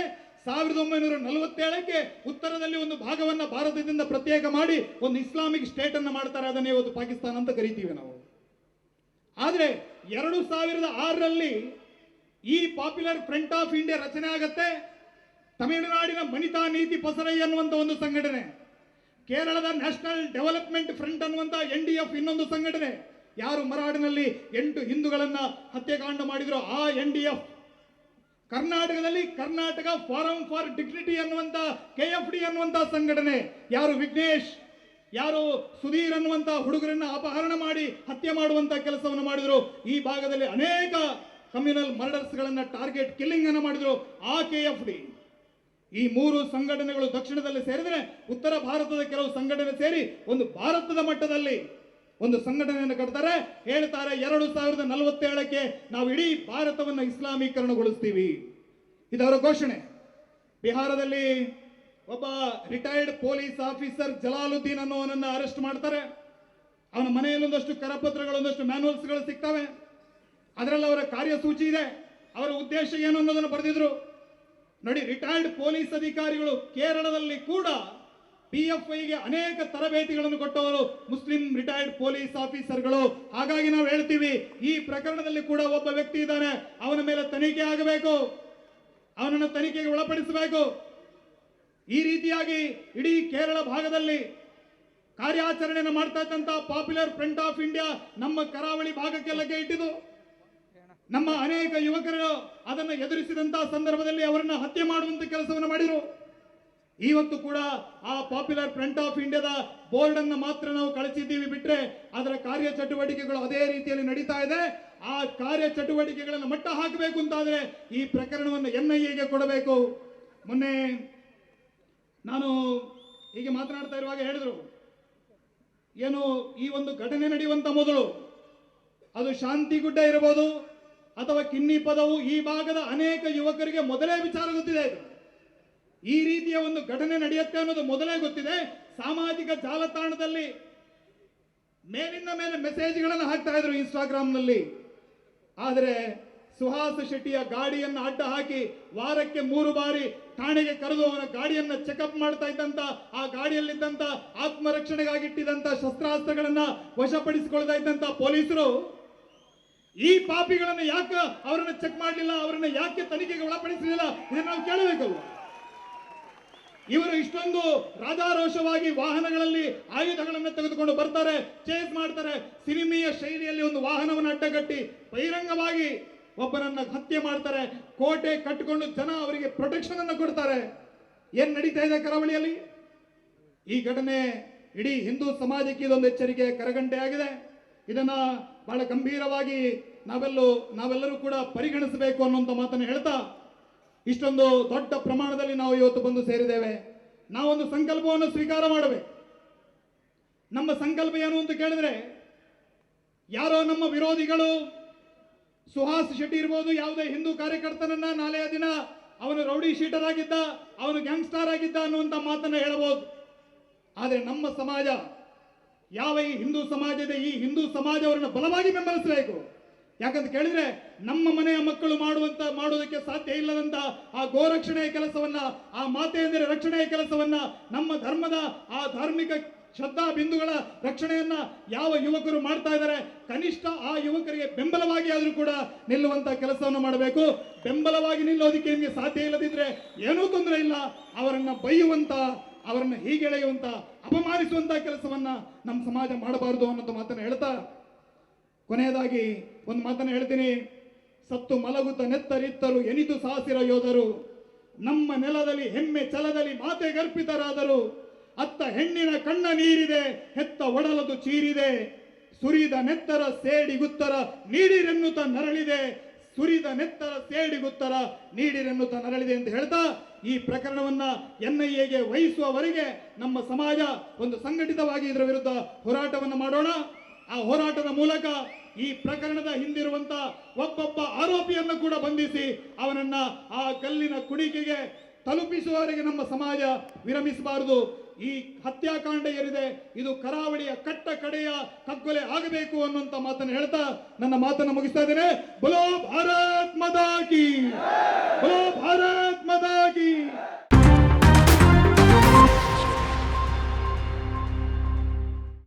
1947ಕ್ಕೆ ಉತ್ತರದಲ್ಲಿ ಒಂದು ಭಾಗವನ್ನ ಭಾರತದಿಂದ ಪ್ರತ್ಯೇಕ ಮಾಡಿ ಒಂದು ಇಸ್ಲಾಮಿಕ್ ಸ್ಟೇಟ್ ಅನ್ನು ಮಾಡ್ತಾರೆ. ಅದನ್ನೇ ಇವತ್ತು ಪಾಕಿಸ್ತಾನ ಅಂತ ಕರಿತೀವಿ ನಾವು. ಆದರೆ 2006ರಲ್ಲಿ ಈ ಪಾಪ್ಯುಲರ್ ಫ್ರಂಟ್ ಆಫ್ ಇಂಡಿಯಾ ರಚನೆ ಆಗತ್ತೆ. ತಮಿಳುನಾಡಿನ ಮನಿತಾ ನೀತಿ ಪಸರೈ ಅನ್ನುವಂಥ ಒಂದು ಸಂಘಟನೆ, ಕೇರಳದ ನ್ಯಾಷನಲ್ ಡೆವಲಪ್ಮೆಂಟ್ ಫ್ರಂಟ್ ಅನ್ನುವಂಥ NDF ಇನ್ನೊಂದು ಸಂಘಟನೆ, ಯಾರು ಮರಾಡಿನಲ್ಲಿ 8 ಹಿಂದೂಗಳನ್ನ ಹತ್ಯೆಕಾಂಡ ಮಾಡಿದ್ರು ಆ NDF, ಕರ್ನಾಟಕದಲ್ಲಿ ಕರ್ನಾಟಕ ಫಾರಂ ಫಾರ್ ಡಿಗ್ನಿಟಿ ಅನ್ನುವಂಥ KFD ಅನ್ನುವಂಥ ಸಂಘಟನೆ, ಯಾರು ವಿಘ್ನೇಶ್ ಯಾರು ಸುಧೀರ್ ಅನ್ನುವಂತ ಹುಡುಗರನ್ನ ಅಪಹರಣ ಮಾಡಿ ಹತ್ಯೆ ಮಾಡುವಂತ ಕೆಲಸವನ್ನು ಮಾಡಿದ್ರು. ಈ ಭಾಗದಲ್ಲಿ ಅನೇಕ ಕಮ್ಯುನಲ್ ಮರ್ಡರ್ಸ್ ಗಳನ್ನ ಟಾರ್ಗೆಟ್ ಕಿಲ್ಲಿಂಗ್ ಅನ್ನು ಮಾಡಿದ್ರು. AKFD ಈ 3 ಸಂಘಟನೆಗಳು ದಕ್ಷಿಣದಲ್ಲಿ ಸೇರಿದರೆ ಉತ್ತರ ಭಾರತದ ಕೆಲವು ಸಂಘಟನೆ ಸೇರಿ ಒಂದು ಭಾರತದ ಮಟ್ಟದಲ್ಲಿ ಒಂದು ಸಂಘಟನೆಯನ್ನು ಕಟ್ತಾರೆ. ಹೇಳ್ತಾರೆ 2047ಕ್ಕೆ ನಾವು ಇಡೀ ಭಾರತವನ್ನು ಇಸ್ಲಾಮೀಕರಣಗೊಳಿಸ್ತೀವಿ. ಇದವರ ಘೋಷಣೆ. ಬಿಹಾರದಲ್ಲಿ ಒಬ್ಬ ರಿಟೈರ್ಡ್ ಪೊಲೀಸ್ ಆಫೀಸರ್ ಜಲಾಲುದ್ದೀನ್ ಅನ್ನೋವನನ್ನ ಅರೆಸ್ಟ್ ಮಾಡ್ತಾರೆ. ಅವನ ಮನೆಯಲ್ಲಿ ಒಂದಷ್ಟು ಕರಪತ್ರಗಳು, ಒಂದಷ್ಟು ಮ್ಯಾನುವಲ್ಸ್ಗಳು ಸಿಗ್ತವೆ. ಅದರಲ್ಲಿ ಅವರ ಕಾರ್ಯಸೂಚಿ ಇದೆ. ಅವರ ಉದ್ದೇಶ ಏನು ಅನ್ನೋದನ್ನು ಬರೆದಿದ್ರು ನೋಡಿ. ರಿಟೈರ್ಡ್ ಪೊಲೀಸ್ ಅಧಿಕಾರಿಗಳು ಕೇರಳದಲ್ಲಿ ಕೂಡ PFIಗೆ ಅನೇಕ ತರಬೇತಿಗಳನ್ನು ಕೊಟ್ಟವರು ಮುಸ್ಲಿಂ ರಿಟೈರ್ಡ್ ಪೊಲೀಸ್ ಆಫೀಸರ್ಗಳು. ಹಾಗಾಗಿ ನಾವು ಹೇಳ್ತೀವಿ, ಈ ಪ್ರಕರಣದಲ್ಲಿ ಕೂಡ ಒಬ್ಬ ವ್ಯಕ್ತಿ ಇದ್ದಾನೆ, ಅವನ ಮೇಲೆ ತನಿಖೆ ಆಗಬೇಕು, ಅವನನ್ನು ತನಿಖೆಗೆ ಒಳಪಡಿಸಬೇಕು. ಈ ರೀತಿಯಾಗಿ ಇಡೀ ಕೇರಳ ಭಾಗದಲ್ಲಿ ಕಾರ್ಯಾಚರಣೆಯನ್ನು ಮಾಡ್ತಾ ಇದ್ದಂತ ಪಾಪ್ಯುಲರ್ ಫ್ರಂಟ್ ಆಫ್ ಇಂಡಿಯಾ ನಮ್ಮ ಕರಾವಳಿ ಭಾಗಕ್ಕೆ ಲಗ್ಗೆ ಇಟ್ಟಿದ್ದು. ನಮ್ಮ ಅನೇಕ ಯುವಕರು ಅದನ್ನು ಎದುರಿಸಿದಂತಹ ಸಂದರ್ಭದಲ್ಲಿ ಅವರನ್ನು ಹತ್ಯೆ ಮಾಡುವಂತ ಕೆಲಸವನ್ನು ಮಾಡಿದರು. ಇವತ್ತು ಕೂಡ ಆ ಪಾಪ್ಯುಲರ್ ಫ್ರಂಟ್ ಆಫ್ ಇಂಡಿಯಾದ ಬೋರ್ಡ್ ಅನ್ನು ಮಾತ್ರ ನಾವು ಕಳಿಸಿದ್ದೀವಿ, ಬಿಟ್ರೆ ಅದರ ಕಾರ್ಯಚಟುವಟಿಕೆಗಳು ಅದೇ ರೀತಿಯಲ್ಲಿ ನಡೀತಾ ಇದೆ. ಆ ಕಾರ್ಯಚಟುವಟಿಕೆಗಳನ್ನು ಮಟ್ಟ ಹಾಕಬೇಕು ಅಂತಾದ್ರೆ ಈ ಪ್ರಕರಣವನ್ನು NIAಗೆ ಕೊಡಬೇಕು. ಮೊನ್ನೆ ನಾನು ಹೀಗೆ ಮಾತನಾಡ್ತಾ ಇರುವಾಗ ಹೇಳಿದ್ರು, ಏನು ಈ ಒಂದು ಘಟನೆ ನಡೆಯುವಂತ ಮೊದಲು ಅದು ಶಾಂತಿಗುಡ್ಡ ಇರಬಹುದು ಅಥವಾ ಕಿನ್ನಿ ಪದವು, ಈ ಭಾಗದ ಅನೇಕ ಯುವಕರಿಗೆ ಮೊದಲೇ ವಿಚಾರ ಗೊತ್ತಿದೆ. ಇದು ಈ ರೀತಿಯ ಒಂದು ಘಟನೆ ನಡೆಯುತ್ತೆ ಅನ್ನೋದು ಮೊದಲೇ ಗೊತ್ತಿದೆ. ಸಾಮಾಜಿಕ ಜಾಲತಾಣದಲ್ಲಿ ಮೇಲಿಂದ ಮೇಲೆ ಮೆಸೇಜ್ಗಳನ್ನು ಹಾಕ್ತಾ ಇದ್ರು ಇನ್ಸ್ಟಾಗ್ರಾಮ್ನಲ್ಲಿ. ಆದರೆ ಸುಹಾಸ್ ಶೆಟ್ಟಿಯ ಗಾಡಿಯನ್ನು ಅಡ್ಡ ಹಾಕಿ ವಾರಕ್ಕೆ 3 ಬಾರಿ ಠಾಣೆಗೆ ಕರೆದು ಅವನ ಗಾಡಿಯನ್ನು ಚೆಕಪ್ ಮಾಡ್ತಾ ಇದ್ದಂತ, ಆ ಗಾಡಿಯಲ್ಲಿದ್ದಂತ ಆತ್ಮರಕ್ಷಣೆಗಾಗಿಟ್ಟಿದ್ದಂತ ಶಸ್ತ್ರಾಸ್ತ್ರಗಳನ್ನ ವಶಪಡಿಸಿಕೊಳ್ತಾ ಇದ್ದಂತ ಪೊಲೀಸರು ಈ ಪಾಪಿಗಳನ್ನು ಯಾಕೆ ಅವರನ್ನು ಚೆಕ್ ಮಾಡಲಿಲ್ಲ, ಅವರನ್ನು ಯಾಕೆ ತನಿಖೆಗೆ ಒಳಪಡಿಸಲಿಲ್ಲ, ಇದನ್ನು ನಾವು ಕೇಳಬೇಕಲ್ವ. ಇವರು ಇಷ್ಟೊಂದು ರಾಜಾರೋಷವಾಗಿ ವಾಹನಗಳಲ್ಲಿ ಆಯುಧಗಳನ್ನು ತೆಗೆದುಕೊಂಡು ಬರ್ತಾರೆ, ಚೇಸ್ ಮಾಡ್ತಾರೆ. ಸಿನಿಮೀಯ ಶೈಲಿಯಲ್ಲಿ ಒಂದು ವಾಹನವನ್ನು ಅಡ್ಡಗಟ್ಟಿ ಬಹಿರಂಗವಾಗಿ ಒಬ್ಬನನ್ನ ಹತ್ಯೆ ಮಾಡ್ತಾರೆ. ಕೋಟೆ ಕಟ್ಟಿಕೊಂಡು ಜನ ಅವರಿಗೆ ಪ್ರೊಟೆಕ್ಷನ್ ಅನ್ನು ಕೊಡ್ತಾರೆ. ಏನ್ ನಡೀತಾ ಇದೆ ಕರಾವಳಿಯಲ್ಲಿ? ಈ ಘಟನೆ ಇಡೀ ಹಿಂದೂ ಸಮಾಜಕ್ಕೆ ಇದೊಂದು ಎಚ್ಚರಿಕೆ ಕರಗಂಟೆ ಆಗಿದೆ. ಇದನ್ನ ಬಹಳ ಗಂಭೀರವಾಗಿ ನಾವೆಲ್ಲರೂ ಕೂಡ ಪರಿಗಣಿಸಬೇಕು ಅನ್ನುವಂಥ ಮಾತನ್ನು ಹೇಳ್ತಾ, ಇಷ್ಟೊಂದು ದೊಡ್ಡ ಪ್ರಮಾಣದಲ್ಲಿ ನಾವು ಇವತ್ತು ಬಂದು ಸೇರಿದ್ದೇವೆ. ನಾವೊಂದು ಸಂಕಲ್ಪವನ್ನು ಸ್ವೀಕಾರ ಮಾಡಬೇಕು. ನಮ್ಮ ಸಂಕಲ್ಪ ಏನು ಅಂತ ಕೇಳಿದ್ರೆ, ಯಾರೋ ನಮ್ಮ ವಿರೋಧಿಗಳು ಸುಹಾಸ್ ಶೆಟ್ಟಿ ಇರ್ಬೋದು, ಯಾವುದೇ ಹಿಂದೂ ಕಾರ್ಯಕರ್ತನನ್ನ ನಾಳೆಯ ದಿನ ಅವನು ರೌಡಿ ಶೀಟರ್ ಆಗಿದ್ದ, ಅವನು ಗ್ಯಾಂಗ್ಸ್ಟಾರ್ ಆಗಿದ್ದ ಅನ್ನುವಂಥ ಮಾತನ್ನ ಹೇಳಬಹುದು. ಆದರೆ ನಮ್ಮ ಸಮಾಜ, ಯಾವ ಈ ಹಿಂದೂ ಸಮಾಜ ಇದೆ, ಈ ಹಿಂದೂ ಸಮಾಜ ಅವರನ್ನು ಬಲವಾಗಿ ಬೆಂಬಲಿಸಬೇಕು. ಯಾಕಂತ ಕೇಳಿದ್ರೆ ನಮ್ಮ ಮನೆಯ ಮಕ್ಕಳು ಮಾಡುವುದಕ್ಕೆ ಸಾಧ್ಯ ಇಲ್ಲದಂತ ಆ ಗೋರಕ್ಷಣೆಯ ಕೆಲಸವನ್ನ, ಆ ಮಾತೆಯಂದಿರ ರಕ್ಷಣೆಯ ಕೆಲಸವನ್ನ, ನಮ್ಮ ಧರ್ಮದ ಆ ಧಾರ್ಮಿಕ ಶ್ರದ್ಧಾ ಬಿಂದುಗಳ ರಕ್ಷಣೆಯನ್ನ ಯಾವ ಯುವಕರು ಮಾಡ್ತಾ ಇದ್ದಾರೆ, ಕನಿಷ್ಠ ಆ ಯುವಕರಿಗೆ ಬೆಂಬಲವಾಗಿ ಆದರೂ ಕೂಡ ನಿಲ್ಲುವಂತ ಕೆಲಸವನ್ನು ಮಾಡಬೇಕು. ಬೆಂಬಲವಾಗಿ ನಿಲ್ಲೋದಕ್ಕೆ ನಿಮಗೆ ಸಾಧ್ಯ ಇಲ್ಲದಿದ್ರೆ ಏನೂ ತೊಂದರೆ ಇಲ್ಲ, ಅವರನ್ನ ಬೈಯುವಂತ, ಅವರನ್ನ ಹೀಗೆಳೆಯುವಂತ, ಅಪಮಾನಿಸುವಂತ ಕೆಲಸವನ್ನ ನಮ್ಮ ಸಮಾಜ ಮಾಡಬಾರದು ಅನ್ನೋದು ಮಾತನ್ನು ಹೇಳ್ತಾ, ಕೊನೆಯದಾಗಿ ಒಂದು ಮಾತನ್ನು ಹೇಳ್ತೀನಿ. ಸತ್ತು ಮಲಗುತ್ತ ನೆತ್ತರಿತ್ತರು ಎನಿತು ಸಾಸಿರ ಯೋಧರು, ನಮ್ಮ ನೆಲದಲ್ಲಿ ಹೆಮ್ಮೆ ಛಲದಲ್ಲಿ ಮಾತೆಗರ್ಪಿತರಾದರು. ಅತ್ತ ಹೆಣ್ಣಿನ ಕಣ್ಣ ನೀರಿದೆ, ಹೆತ್ತ ಒಡಲದು ಚೀರಿದೆ, ಸುರಿದ ನೆತ್ತರ ಸೇಡಿಗುತ್ತರ ನೀಡಿರೆನ್ನುತ್ತ ನರಳಿದೆ, ಸುರಿದ ನೆತ್ತರ ಸೇಡಿಗುತ್ತರ ನೀಡಿರೆನ್ನುತ್ತ ನರಳಿದೆ ಅಂತ ಹೇಳ್ತಾ, ಈ ಪ್ರಕರಣವನ್ನ NIAಗೆ ವಹಿಸುವವರೆಗೆ ನಮ್ಮ ಸಮಾಜ ಒಂದು ಸಂಘಟಿತವಾಗಿ ಇದರ ವಿರುದ್ಧ ಹೋರಾಟವನ್ನು ಮಾಡೋಣ. ಆ ಹೋರಾಟದ ಮೂಲಕ ಈ ಪ್ರಕರಣದ ಹಿಂದಿರುವಂತ ಒಬ್ಬೊಬ್ಬ ಆರೋಪಿಯನ್ನು ಕೂಡ ಬಂಧಿಸಿ ಅವನನ್ನ ಆ ಕಲ್ಲಿನ ಕುಣಿಕೆಗೆ ತಲುಪಿಸುವವರೆಗೆ ನಮ್ಮ ಸಮಾಜ ವಿರಮಿಸಬಾರದು. ಈ ಹತ್ಯಾಕಾಂಡ ಏನಿದೆ ಇದು ಕರಾವಳಿಯ ಕಟ್ಟ ಕಡೆಯ ಕಗ್ಗೊಲೆ ಆಗಬೇಕು ಅನ್ನುವಂತ ಮಾತನ್ನು ಹೇಳ್ತಾ ನನ್ನ ಮಾತನ್ನು ಮುಗಿಸ್ತಾ ಇದ್ದೇನೆ. ಬೋಲೋ ಭಾರತ್ ಮಾತಾ ಕಿ, ಬೋಲೋ